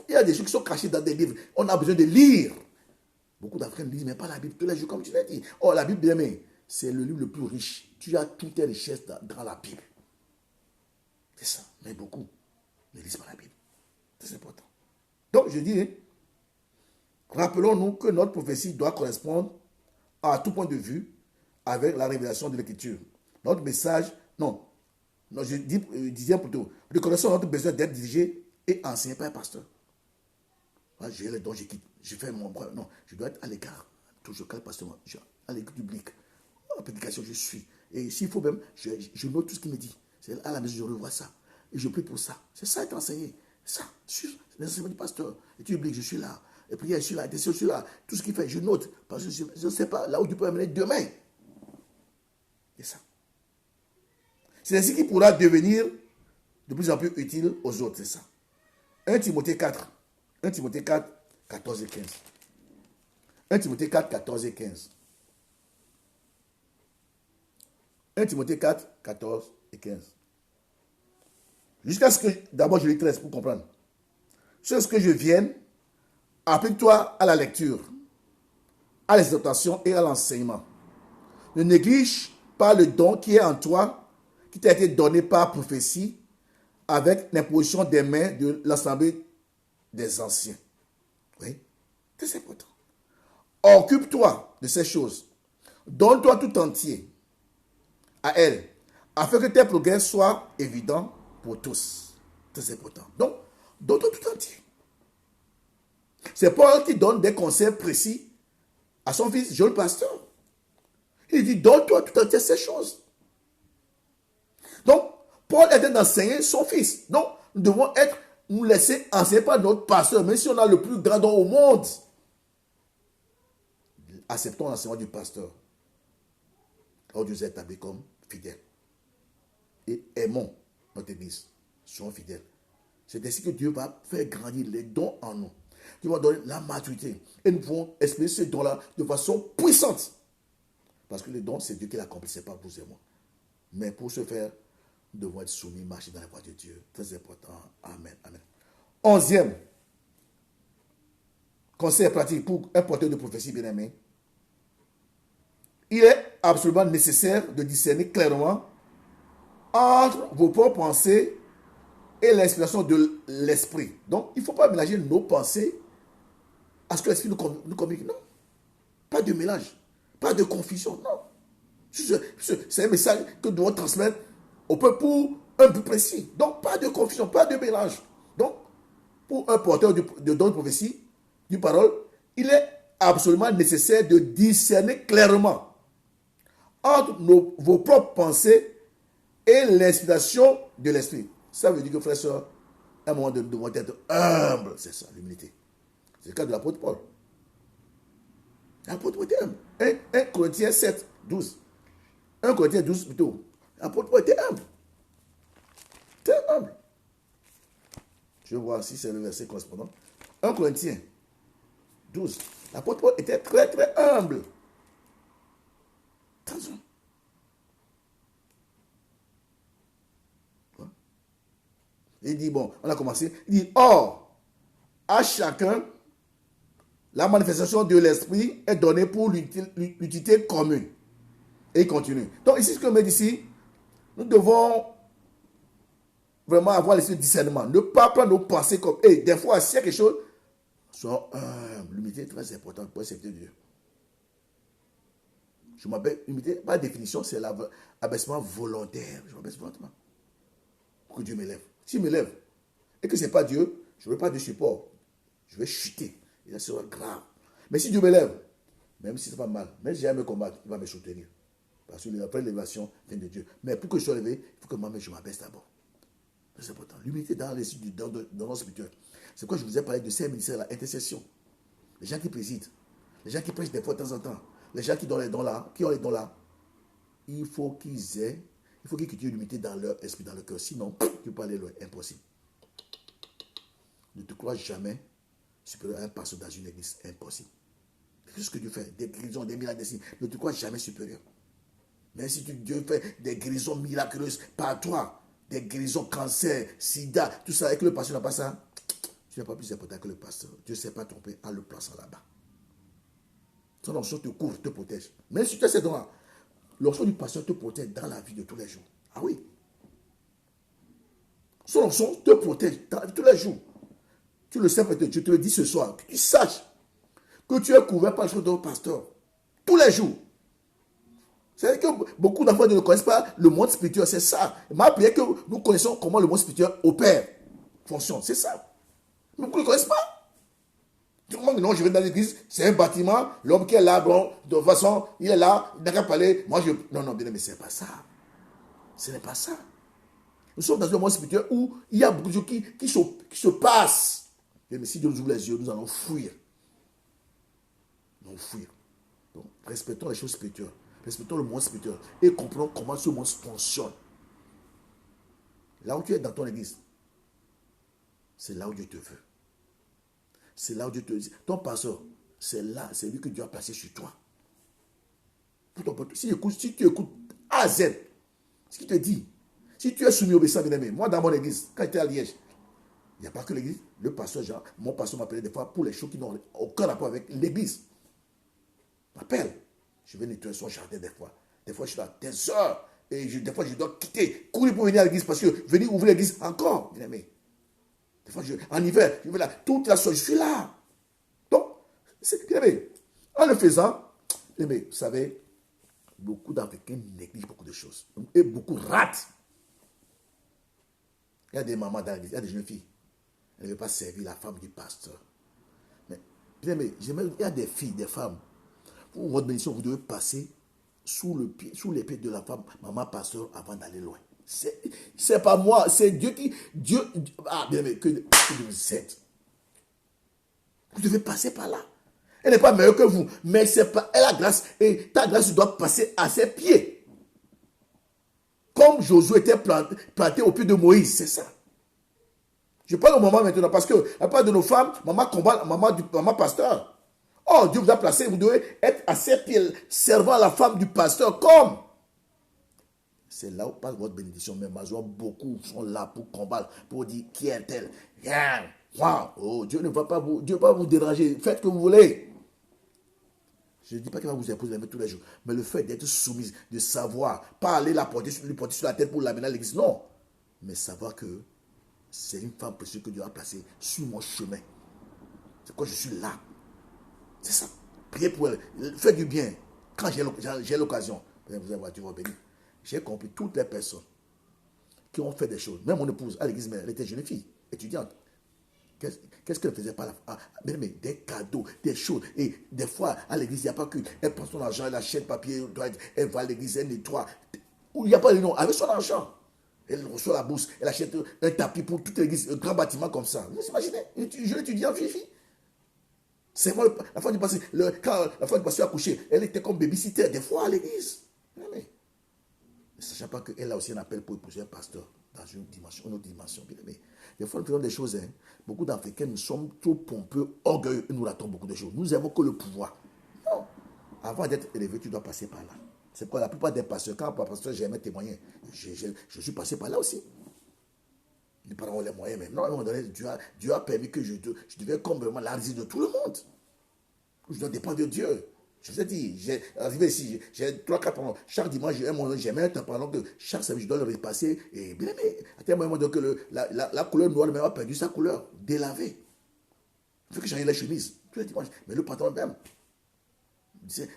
Speaker 1: Il y a des choses qui sont cachées dans des livres. On a besoin de lire. Beaucoup d'Africains ne lisent même pas la Bible tous les jours, comme tu l'as dit. Oh, la Bible, bien aimé, c'est le livre le plus riche. Tu as toutes tes richesses dans la Bible. C'est ça. Mais beaucoup ne lisent pas la Bible. C'est important. Donc, je dis, rappelons-nous que notre prophétie doit correspondre à tout point de vue avec la révélation de l'Écriture. Notre message, non, je disais plutôt, reconnaissons notre besoin d'être dirigé et enseigné par un pasteur. Moi, j'ai les dons, je quitte, je fais mon bras. Non, je dois être à l'écart, toujours quand le pasteur, à l'écoute du public. En prédication, je suis. Et s'il faut même, je note tout ce qu'il me dit. C'est à la maison, je revois ça. Et je prie pour ça. C'est ça être enseigné. Ça, sur l'enseignement du pasteur. Et tu oublies que je suis là. Et puis, je suis là, je suis là. Tout ce qu'il fait, je note. Parce que je ne sais pas là où tu peux amener demain. C'est ça. C'est ainsi qu'il pourra devenir de plus en plus utile aux autres. C'est ça. 1 Timothée 4. 1 Timothée 4, 14 et 15. 1 Timothée 4, 14 et 15. 1 Timothée 4, 14 et 15. Jusqu'à ce que, d'abord je lis 13 pour comprendre. Jusqu'à ce que je vienne, applique-toi à la lecture, à l'exhortation et à l'enseignement. Ne néglige pas le don qui est en toi, qui t'a été donné par prophétie, avec l'imposition des mains de l'assemblée des anciens. Oui, c'est important. Occupe-toi de ces choses. Donne-toi tout entier à elle, afin que tes progrès soient évidents pour tous. C'est important. Donc, donne-toi tout entier. C'est Paul qui donne des conseils précis à son fils, jeune pasteur. Il dit, donne-toi tout entier ces choses. Donc, Paul était d'enseigner son fils. Donc, nous devons nous laisser enseigner par notre pasteur, même si on a le plus grand don au monde. Acceptons l'enseignement du pasteur. Quand Dieu nous a établis comme fidèles. Et aimons notre église. Soyons fidèles. C'est ainsi que Dieu va faire grandir les dons en nous. Dieu va donner la maturité. Et nous pouvons exprimer ces dons-là de façon puissante. Parce que les dons, c'est Dieu qui l'accomplit, ce n'est pas vous et moi. Mais pour ce faire, nous devons être soumis, marcher dans la voie de Dieu. Très important. Amen. Amen. 11e conseil pratique pour un porteur de prophétie bien-aimé. Il est absolument nécessaire de discerner clairement entre vos propres pensées et l'inspiration de l'esprit. Donc, il ne faut pas mélanger nos pensées à ce que l'esprit nous communique. Non. Pas de mélange. Pas de confusion. Non. C'est un message que nous devons transmettre au peuple pour un but précis. Donc, pas de confusion, pas de mélange. Donc, pour un porteur de don de prophétie, du parole, il est absolument nécessaire de discerner clairement entre vos propres pensées et l'inspiration de l'esprit. Ça veut dire que, frères et sœurs, à un moment donné, nous devons être humbles. C'est ça, l'humilité. C'est le cas de l'apôtre Paul. L'apôtre Paul était humble. 1 Corinthiens 7, 12. 1 Corinthiens 12 plutôt. L'apôtre Paul était humble. Très humble. Je vais voir si c'est le verset correspondant. 1 Corinthiens 12. L'apôtre Paul était très, très humble. Très humble. Il dit, bon, on a commencé. Il dit, or, à chacun, la manifestation de l'esprit est donnée pour l'utilité commune. Et il continue. Donc, ici, ce que me dit ici, nous devons vraiment avoir l'esprit de discernement. Ne pas prendre nos pensées comme, et des fois, s'il y a quelque chose, soyons humbles. L'humilité est très importante pour accepter Dieu. Je m'appelle l'humilité, par définition, c'est l'abaissement volontaire. Je m'abaisse volontairement. Pour que Dieu m'élève. S'il m'élève et que ce n'est pas Dieu, je ne veux pas de support. Je vais chuter. Et ça sera grave. Mais si Dieu m'élève, même si c'est pas mal, même si j'ai à me combattre, il va me soutenir. Parce que après l'élévation vient de Dieu. Mais pour que je sois élevé, il faut que moi-même je m'abaisse d'abord. C'est important. L'humilité dans le spirituel. C'est pourquoi je vous ai parlé de ces ministères, l'intercession. Les gens qui président, les gens qui prêchent des fois de temps en temps, les gens qui ont les dons là, il faut qu'ils cultivent l'humilité dans leur esprit, dans leur cœur. Sinon, tu ne peux pas aller loin. Impossible. Ne te crois jamais supérieur à un pasteur dans une église. Impossible. C'est ce que Dieu fait. Des guérisons, des miracles, des signes. Ne te crois jamais supérieur. Mais si Dieu fait des guérisons miraculeuses par toi, des guérisons cancer, sida, tout ça, et que le pasteur n'a pas ça, tu n'es pas plus important que le pasteur. Dieu ne s'est pas trompé en le plaçant là-bas. Son onction te couvre, te protège. Même si tu as ces dons-là, l'onction du pasteur te protège dans la vie de tous les jours. Ah oui. Son onction te protège dans la vie de tous les jours. Tu le sais peut-être, je te le dis ce soir, que tu saches que tu es couvert par le choix de ton pasteur. Tous les jours. C'est que beaucoup d'enfants ne connaissent pas le monde spirituel, c'est ça. Ma prière que nous connaissons comment le monde spirituel opère, fonctionne, c'est ça. Mais beaucoup ne connaissent pas. Du moment que non, je vais dans l'église, c'est un bâtiment, l'homme qui est là, bon, de toute façon, il est là, il n'a qu'à parler. Moi, non, bien, mais ce n'est pas ça. Ce n'est pas ça. Nous sommes dans un monde spirituel où il y a beaucoup de choses qui se passent. Mais si Dieu nous ouvre les yeux, nous allons fuir. Nous allons fuir. Donc, respectons les choses spirituelles. Respectons le monde spirituel et comprenons comment ce monde fonctionne. Là où tu es dans ton église, c'est là où Dieu te veut. C'est là où Dieu te dit. Ton pasteur, c'est là, c'est lui que Dieu a placé sur toi. Si tu écoutes A à Z, ce qu'il te dit, si tu es soumis au obéissant bien-aimé, moi dans mon église, quand j'étais à Liège, il n'y a pas que l'église, le pasteur Jean, mon pasteur m'appelait des fois pour les choses qui n'ont aucun rapport avec l'église. M'appelle. Je vais nettoyer son jardin des fois. Des fois, je suis là des heures. Et des fois, je dois quitter, courir pour venir à l'église parce que venir ouvrir l'église encore, bien aimé. Des fois, en hiver, je vais là, toute la soirée, je suis là. Donc, bien aimé, en le faisant, bien aimé, vous savez, beaucoup d'Africains négligent beaucoup de choses. Et beaucoup ratent. Il y a des mamans dans l'église, il y a des jeunes filles. Elles ne veulent pas servir la femme du pasteur. Mais, bien aimé, il y a des filles, des femmes. Pour votre bénédiction, vous devez passer sous les pieds de la femme, maman pasteur, avant d'aller loin. C'est pas moi, c'est Dieu qui. Bien aimé, que vous êtes. Vous devez passer par là. Elle n'est pas meilleure que vous, mais c'est pas, elle a grâce, et ta grâce doit passer à ses pieds. Comme Josué était planté au pied de Moïse, c'est ça. Je parle au moment maintenant, parce que la part de nos femmes, maman combat, maman pasteur. Oh, Dieu vous a placé, vous devez être à ses pieds, servant la femme du pasteur, comme. C'est là où passe votre bénédiction. Mais malheureusement, beaucoup sont là pour combattre, pour dire qui est-elle. Wow. Oh, Dieu ne va pas vous déranger. Faites ce que vous voulez. Je ne dis pas qu'il va vous imposer la mettre tous les jours. Mais le fait d'être soumise, de savoir, pas aller lui porter sur la tête pour l'amener à l'église, non. Mais savoir que c'est une femme précieuse que Dieu a placée sur mon chemin. C'est quand je suis là. C'est ça. Priez pour elle. Faites du bien. Quand j'ai l'occasion. Vous allez voir, Dieu va bénir. J'ai compris toutes les personnes qui ont fait des choses. Même mon épouse, à l'église, elle était jeune fille, étudiante. Qu'est-ce qu'elle faisait par là? Mais des cadeaux, des choses. Et des fois, à l'église, il n'y a pas que. Elle prend son argent, elle achète papier, elle va à l'église, elle nettoie. Il n'y a pas de nom. Avec son argent, elle reçoit la bourse, elle achète un tapis pour toute l'église, un grand bâtiment comme ça. Vous imaginez? Je étudiant, fille. C'est moi, la fois du passé, quand la fois du passé a couché, elle était comme babysitter, des fois à l'église. Ne sachant pas qu'elle a aussi un appel pour épouser un pasteur dans une autre dimension. Bien aimé. Des fois, nous faisons des choses. Beaucoup d'Africains, nous sommes trop pompeux, orgueilleux, et nous ratons beaucoup de choses. Nous n'avons que le pouvoir. Non. Avant d'être élevé, tu dois passer par là. C'est pourquoi la plupart des pasteurs, quand un pasteur, j'aimais témoigner, je suis passé par là aussi. Les parents ont les moyens, mais non, à un moment donné, Dieu a permis que je devais comme vraiment la risée de tout le monde. Je dois dépendre de Dieu. Je vous ai dit, j'ai arrivé ici, j'ai 3-4 parents. Chaque dimanche, j'ai même un temps pendant que chaque samedi, je dois le repasser. Et bien aimé, à tel moment que la couleur noire même a perdu sa couleur, délavée. Il faut que j'aille les chemises tous les dimanches. Mais le patron même,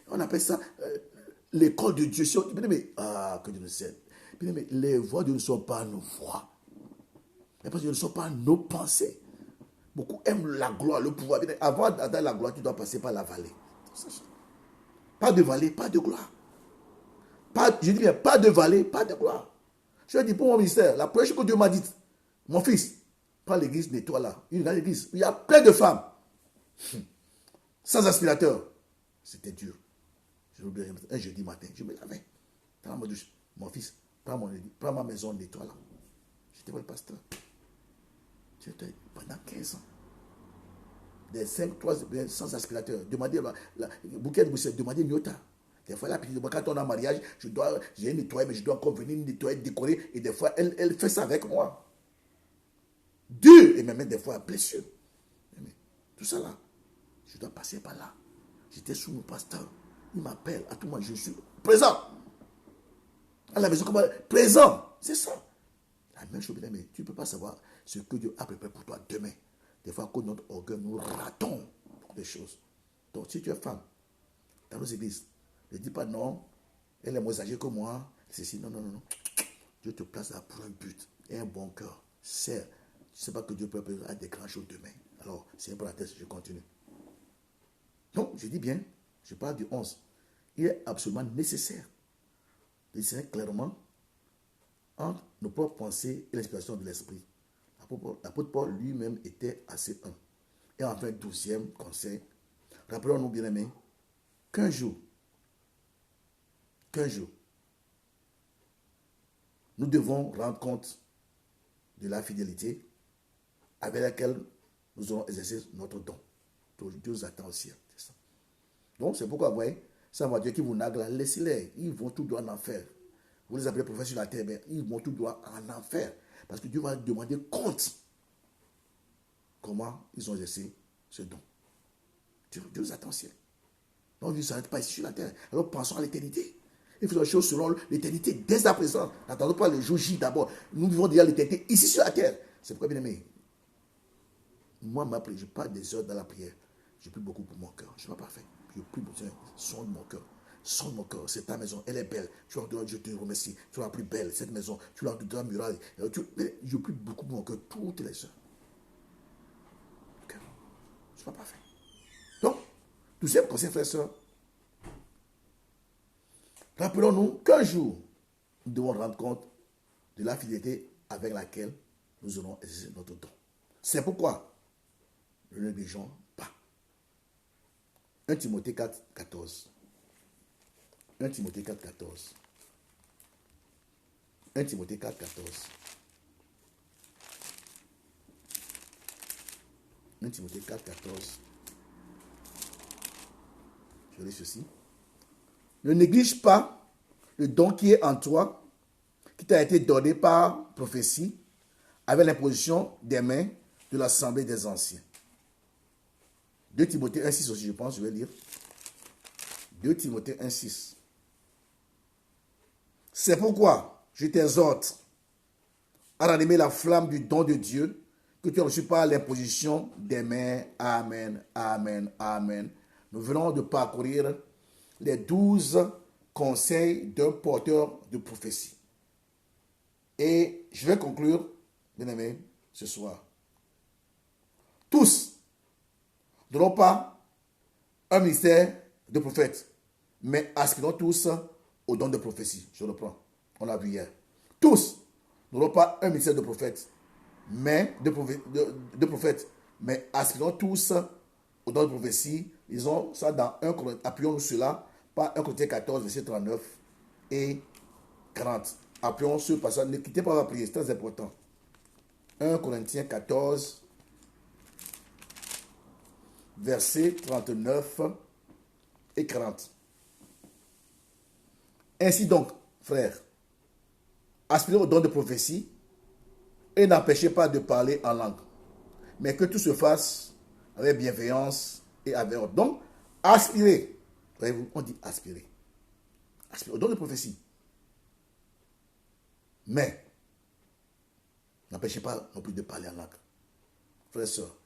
Speaker 1: on appelle ça l'école de Dieu. Bien aimé, que Dieu nous aide. Bien aimé, les voix de Dieu ne sont pas nos voix. Les pensées de Dieu ne sont pas nos pensées. Beaucoup aiment la gloire, le pouvoir. Avant d'atteindre la gloire, tu dois passer par la vallée. Pas de vallée, pas de gloire. Je dis bien, pas de vallée, pas de gloire. Je dis pour mon ministère, la première chose que Dieu m'a dit, mon fils, prends l'église, nettoie là. Une grande église, il y a plein de femmes. Sans aspirateur. C'était dur. Je l'oublierai un jeudi matin, je me lavais. Dans ma douche, mon fils, prends ma maison, nettoie là. J'étais le pasteur. J'étais pendant 15 ans. Des 5, 3, sans aspirateur. Demandez, bouquet de boussette, demandez Nyota. Des fois, la petite, quand on a un mariage, j'ai nettoyé, mais je dois encore venir nettoyer, décorer. Et des fois, elle fait ça avec moi. Dur. Et même des fois, blessure. Mais tout ça là, je dois passer par là. J'étais sous mon pasteur. Il m'appelle. À tout moment, je suis présent. À la maison, comment? Présent. C'est ça. La même chose, mais tu ne peux pas savoir ce que Dieu a préparé pour toi demain. Des fois, quand notre orgueil, nous ratons beaucoup de choses. Donc, si tu es femme, dans nos églises, ne dis pas non, elle est moins âgée que moi, c'est non, non, non, non. Dieu te place là pour un but et un bon cœur. Serre. Tu ne sais pas que Dieu peut faire des grandes choses demain. Alors, c'est un peu la tête, je continue. Donc, je dis bien, je parle du 11. Il est absolument nécessaire de discerner clairement entre nos propres pensées et l'inspiration de l'esprit. L'apôtre Paul lui-même était assez humble. Et enfin, 12e conseil, rappelons-nous bien aimés, qu'un jour, nous devons rendre compte de la fidélité avec laquelle nous aurons exercé notre don. Donc, Dieu nous attend aussi. C'est ça. Donc, c'est pourquoi, vous voyez, ça va Dieu qui vous nagle, laissez-les. Ils vont tout droit en enfer. Vous les appelez prophètes sur la terre, mais ils vont tout droit en enfer. Parce que Dieu va demander compte. Comment ils ont exercé ce don. Dieu nous attend au ciel. Donc, Dieu ne s'arrête pas ici sur la terre. Alors, pensons à l'éternité. Il faut faire les choses selon l'éternité. Dès à présent, n'attendons pas le jour J d'abord. Nous vivons déjà l'éternité ici sur la terre. C'est pourquoi, bien aimé, moi, je parle des heures dans la prière. Je prie beaucoup pour mon cœur. Je ne suis pas parfait. Je prie pour Dieu. Sonde mon cœur. Sonde mon cœur. C'est ta maison. Elle est belle. Je te remercie. Tu es la plus belle, cette maison. Tu l'as de la muraille. Je prie beaucoup pour mon cœur toutes les heures. Okay. Je ne suis pas parfait. Donc, 12e conseil, frères et sœurs. Rappelons-nous qu'un jour, nous devons rendre compte de la fidélité avec laquelle nous aurons exercé notre don. C'est pourquoi ne négligeons pas. 1 Timothée 4, 14. 1 Timothée 4, 14. 1 Timothée 4, 14. 1 Timothée 4, 14. Je lis ceci. Ne néglige pas le don qui est en toi, qui t'a été donné par prophétie, avec l'imposition des mains de l'assemblée des anciens. 2 Timothée 1, 6 aussi, je pense, je vais lire. 2 Timothée 1, 6. C'est pourquoi je t'exhorte à ranimer la flamme du don de Dieu que tu as reçu par l'imposition des mains. Amen, amen, amen. Nous venons de parcourir les 12 conseils d'un porteur de prophétie. Et je vais conclure, bien aimés, ce soir. Tous n'auront pas un ministère de prophète, mais aspirons tous au don de prophétie. Je reprends, on l'a vu hier. Tous n'auront pas un ministère de prophète, mais de prophète, mais aspirons tous au don de prophétie. Disons ça dans 1 Corinthiens, appuyons-nous cela par 1 Corinthiens 14, verset 39 et 40. Appuyons ce passage, ne quittez pas la prière, c'est très important. 1 Corinthiens 14, verset 39 et 40. Ainsi donc, frères, aspirez au don de prophétie et n'empêchez pas de parler en langue, mais que tout se fasse avec bienveillance et avec ordre. Donc, aspirez. Voyez-vous, on dit aspirer. Aspirez au don de prophétie. Mais, n'empêchez pas non plus de parler en langue. Frères et sœurs,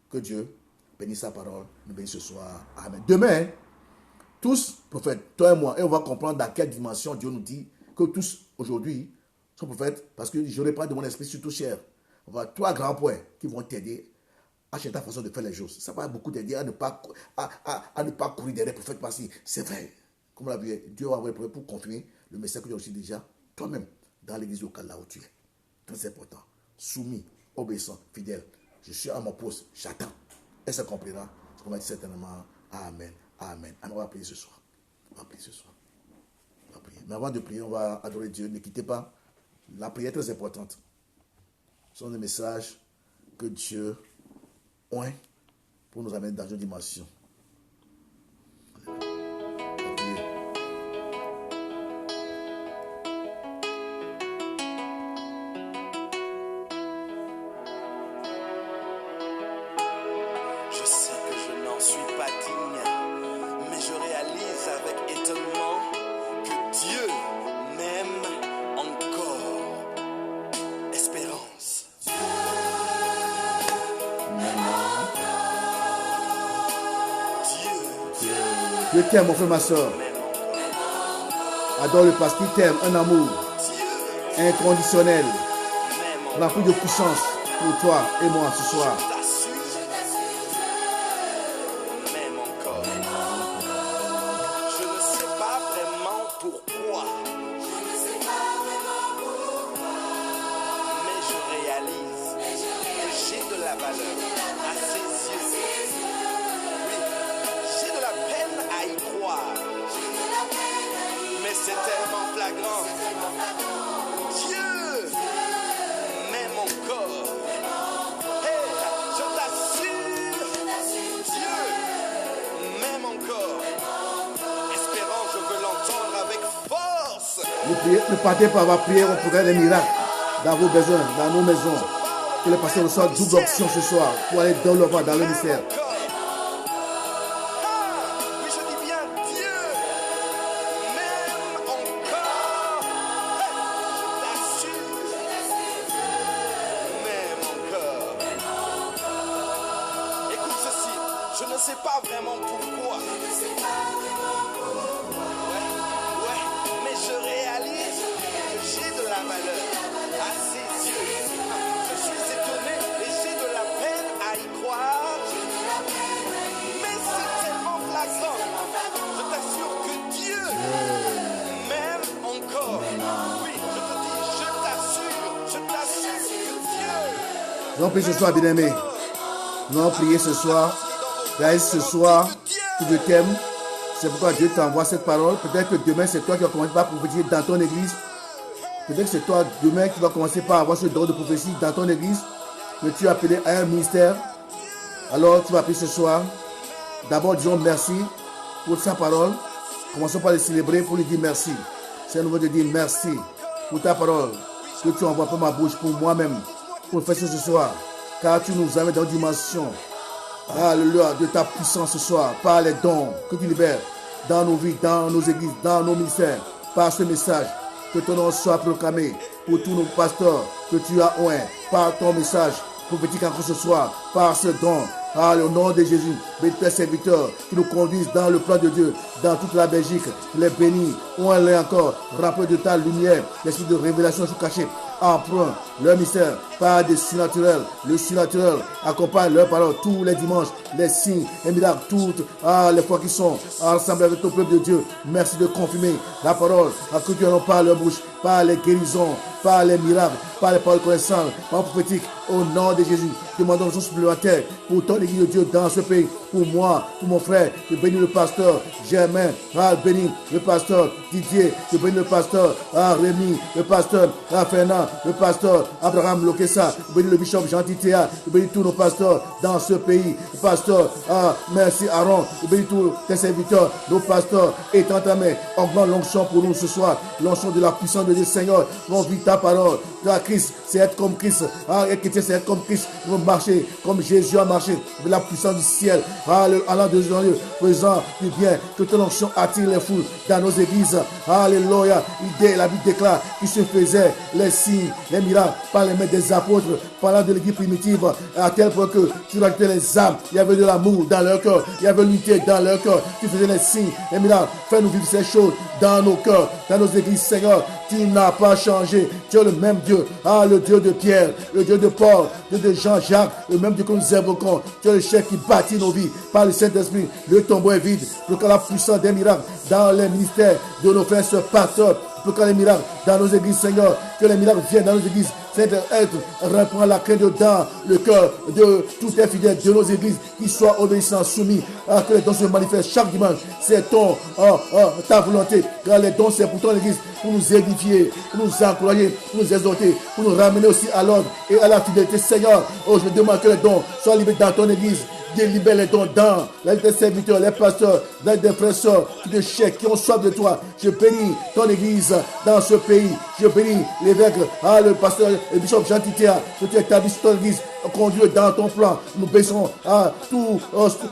Speaker 1: que Dieu bénisse sa parole, nous bénisse ce soir. Amen. Demain, tous, prophètes, toi et moi, et on va comprendre dans quelle dimension Dieu nous dit que tous, aujourd'hui, sont prophètes, parce que je n'aurai pas de mon esprit surtout cher. On va trois grands points qui vont t'aider à changer ta façon de faire les choses. Ça va beaucoup t'aider à ne pas courir derrière les prophètes, parce que c'est vrai. Comme on l'a vu, Dieu va envoyer les prophètes pour confirmer le message que tu as aussi déjà toi-même dans l'église locale là où tu es. Très important. Soumis, obéissant, fidèle. Je suis à mon poste, j'attends. Elle se comprendra. Ce qu'on va dire certainement. Amen. Amen. Alors on va prier ce soir. On va prier ce soir. On va prier. Mais avant de prier, on va adorer Dieu. Ne quittez pas. La prière est très importante. Ce sont des messages que Dieu oint pour nous amener dans une dimension. Je t'aime, mon frère, ma soeur. Adore le pasteur, t'aime, un amour inconditionnel, rempli de puissance pour toi et moi ce soir.
Speaker 2: Je ne sais pas vraiment pourquoi, mais je réalise que j'ai de la valeur à ses yeux. Oui, j'ai de la peine à y croire, mais c'est tellement flagrant. Dieu m'aime encore. Hey, je t'assure, Dieu m'aime encore. Espérant, je veux l'entendre avec force.
Speaker 1: Ne partez pas, on va prier, on pourrait des miracles dans vos besoins, dans nos maisons. Que les pasteurs reçoivent double option ce soir pour aller dans le dans le ministère.
Speaker 2: Oui, je dis bien, Dieu m'aime sais pas vraiment pourquoi. Ouais, mais je réalise que j'ai de la valeur à ses yeux. Je suis étonné et j'ai de la peine à y croire. Mais c'est tellement flagrant. Je t'assure que Dieu m'aime encore. Oui, je te dis, je t'assure que Dieu.
Speaker 1: Nous allons prier ce soir, bien-aimés. Nous allons prier ce soir. Guys, ce soir, que Dieu t'aime. C'est pourquoi Dieu t'envoie cette parole. Peut-être que demain, c'est toi qui vas commencer par prophétiser dans ton église. Peut-être que c'est toi demain qui vas commencer par avoir ce don de prophétie dans ton église. Que tu as appelé à un ministère. Alors, tu vas prier ce soir. D'abord, disons merci pour sa parole. Commençons par le célébrer pour lui dire merci. C'est un nouveau de dire merci pour ta parole que tu envoies par ma bouche pour moi-même. Pour faire ce soir. Car tu nous amènes dans une dimension. Alléluia, de ta puissance ce soir. Par les dons que tu libères dans nos vies, dans nos églises, dans nos ministères. Par ce message. Que ton nom soit proclamé pour tous nos pasteurs que tu as oint. Par ton message prophétique encore ce soir. Par ce don. Au nom de Jésus, bénis tes serviteurs qui nous conduisent dans le plan de Dieu, dans toute la Belgique. Les bénis, oint-les encore, remplis de ta lumière, l'esprit de révélation sous caché. Emprunte leur mystère par des surnaturels. Le surnaturel accompagne leur parole tous les dimanches, les signes, les miracles, toutes les fois qu'ils sont ensemble avec ton peuple de Dieu. Merci de confirmer la parole à que tu en par leur bouche, par les guérisons, par les miracles, par les paroles connaissantes, par le prophétique. Au nom de Jésus, demandons une chose supplémentaire pour ton église de Dieu dans ce pays, pour moi, pour mon frère. Je bénis le pasteur Germain, bénis le pasteur Didier, je bénis le pasteur Rémi, le pasteur Fernand, le pasteur Abraham Lokessa, je bénis le bishop Jean Titéa, je bénis tous nos pasteurs dans ce pays. Le pasteur, merci Aaron, je bénis tous tes serviteurs, nos pasteurs, étends ta main, augmente l'onction pour nous ce soir, l'onction de la puissance de Dieu, Seigneur. Nous vivons ta parole, la Christ, c'est être comme Christ, être chrétien, c'est être comme Christ, nous marcher comme Jésus a marché, de la puissance du ciel, allant de Dieu, faisant du bien, que ton onction attire les foules dans nos églises. Alléluia. La Bible déclare qu'il se faisait les signes, les miracles par les mains des apôtres, parlant de l'église primitive, à tel point que tu rajoutais les âmes, il y avait de l'amour dans leur cœur, il y avait l'unité dans leur cœur, tu faisais les signes, les miracles, fais-nous vivre ces choses dans nos cœurs, dans nos églises, Seigneur. Tu n'as pas changé, tu es le même Dieu, le Dieu de Pierre, le Dieu de Paul, le Dieu de Jean-Jacques, le même Dieu que nous invoquons. Tu es le chef qui bâtit nos vies par le Saint-Esprit. Le tombeau est vide, pour que la puissance des miracles dans les ministères de nos frères se pasteurs, pour que les miracles dans nos églises, Seigneur, que les miracles viennent dans nos églises. C'est-à-dire reprendre la crainte dans le cœur de tous les fidèles de nos églises qui soient obéissants, soumis, à que les dons se manifestent chaque dimanche. C'est ta volonté, car les dons c'est pour ton église, pour nous édifier, pour nous encourager, pour nous exhorter, pour nous ramener aussi à l'ordre et à la fidélité. Seigneur, je demande que les dons soient libérés dans ton église. Libère les dons dans la vie des serviteurs, les pasteurs, les frères et sœurs qui te cherchent, qui ont soif de toi. Je bénis ton église dans ce pays. Je bénis l'évêque, le pasteur, le bishop Jean Titéa, que tu établisses ton église, conduis dans ton plan. Nous baissons à tout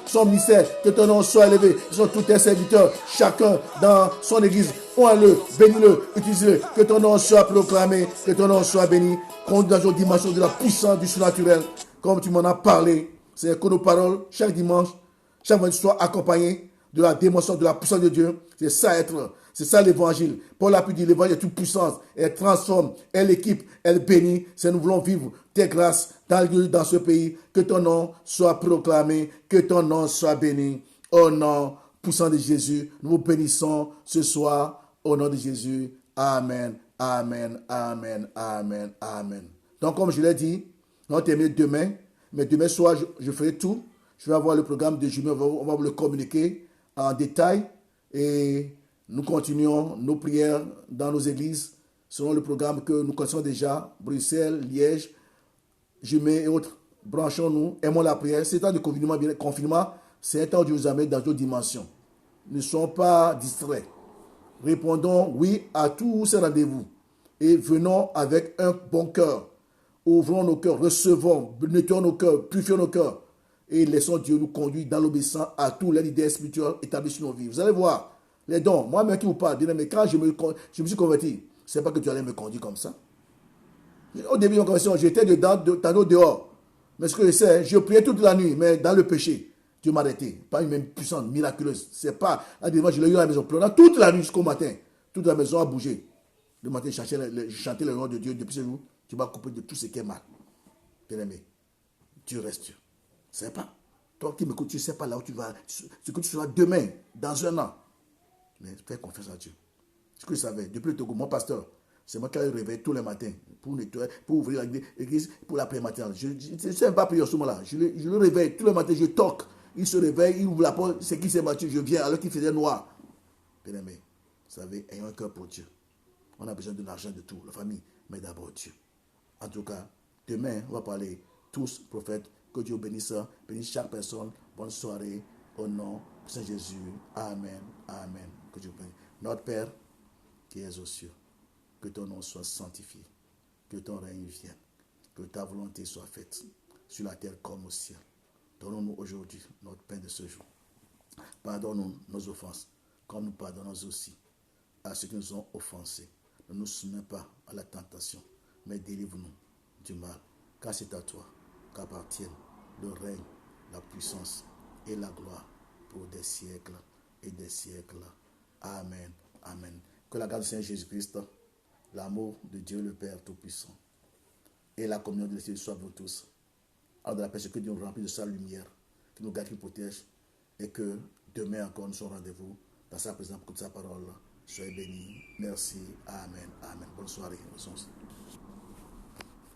Speaker 1: son ministère, que ton nom soit élevé. Ce sont tous tes serviteurs, chacun dans son église. Oins-le, bénis-le, utilise-le, que ton nom soit proclamé, que ton nom soit béni. Conduis dans une dimension de la puissance du surnaturel, comme tu m'en as parlé. C'est que nos paroles, chaque dimanche, chaque vendredi, soient accompagnées de la démonstration de la puissance de Dieu. C'est ça être, c'est ça l'évangile. Paul a pu dire l'évangile est une puissance. Elle transforme, elle équipe, elle bénit. C'est nous voulons vivre tes grâces dans ce pays. Que ton nom soit proclamé, que ton nom soit béni. Au nom puissant de Jésus, nous vous bénissons ce soir. Au nom de Jésus. Amen, amen, amen, amen, amen. Donc comme je l'ai dit, nous allons terminer demain. Mais demain soir, je ferai tout. Je vais avoir le programme de juillet. On va vous le communiquer en détail. Et nous continuons nos prières dans nos églises selon le programme que nous connaissons déjà. Bruxelles, Liège, Jumet et autres. Branchons-nous, aimons la prière. C'est un temps de confinement. C'est un temps où Dieu nous amène dans d'autres dimensions. Ne soyons pas distraits. Répondons oui à tous ces rendez-vous. Et venons avec un bon cœur. Ouvrons nos cœurs, recevons, nettoyons nos cœurs, purifions nos cœurs et laissons Dieu nous conduire dans l'obéissance à tous les leaders spirituels établis sur nos vies. Vous allez voir, les dons, moi-même qui vous parle, bien aimé, quand je me suis converti, ce n'est pas que tu allais me conduire comme ça. Au début de ma conversion, j'étais dedans, dehors. Mais ce que je sais, je priais toute la nuit, mais dans le péché. Dieu m'a arrêté. Pas une même puissance miraculeuse. C'est pas. Là, je l'ai eu à la maison pleurant toute la nuit jusqu'au matin. Toute la maison a bougé. Le matin, je chantais le nom de Dieu. Depuis ce jour, tu vas couper de tout ce qui est mal. Bien-aimé, Dieu reste Dieu. Tu ne sais pas. Toi qui m'écoutes, tu ne sais pas là où tu vas. Ce que tu seras demain, dans un an. Mais fais confiance à Dieu. Ce que je savais, depuis le Togo, mon pasteur, c'est moi qui allais réveiller tous les matins pour nettoyer, pour ouvrir l'église pour la prière matinale. Je ne sais pas prier en ce moment-là. Je le réveille tous les matins, je toque. Il se réveille, il ouvre la porte, c'est qui s'est battu, je viens alors qu'il faisait noir. Bien aimé, vous savez, ayons un cœur pour Dieu. On a besoin de l'argent de tout, la famille, mais d'abord Dieu. En tout cas, demain, on va parler tous, prophètes, que Dieu bénisse chaque personne. Bonne soirée, au nom de Saint Jésus. Amen, amen. Que Dieu bénisse. Notre Père, qui es aux cieux, que ton nom soit sanctifié, que ton règne vienne, que ta volonté soit faite, sur la terre comme au ciel. Donne-nous aujourd'hui notre pain de ce jour. Pardonne-nous nos offenses, comme nous pardonnons aussi à ceux qui nous ont offensés. Ne nous soumets pas à la tentation, mais délivre-nous du mal, car c'est à toi qu'appartiennent le règne, la puissance et la gloire pour des siècles et des siècles. Amen. Amen. Que la grâce du Seigneur Jésus-Christ, l'amour de Dieu le Père Tout-Puissant et la communion de l'Esprit soient avec vous tous. Alors de la paix, que Dieu nous remplit de sa lumière, qui nous garde, qui nous protège, et que demain encore nous serons au rendez-vous dans sa présence pour toute sa parole. Soyez bénis. Merci. Amen. Amen. Bonne soirée.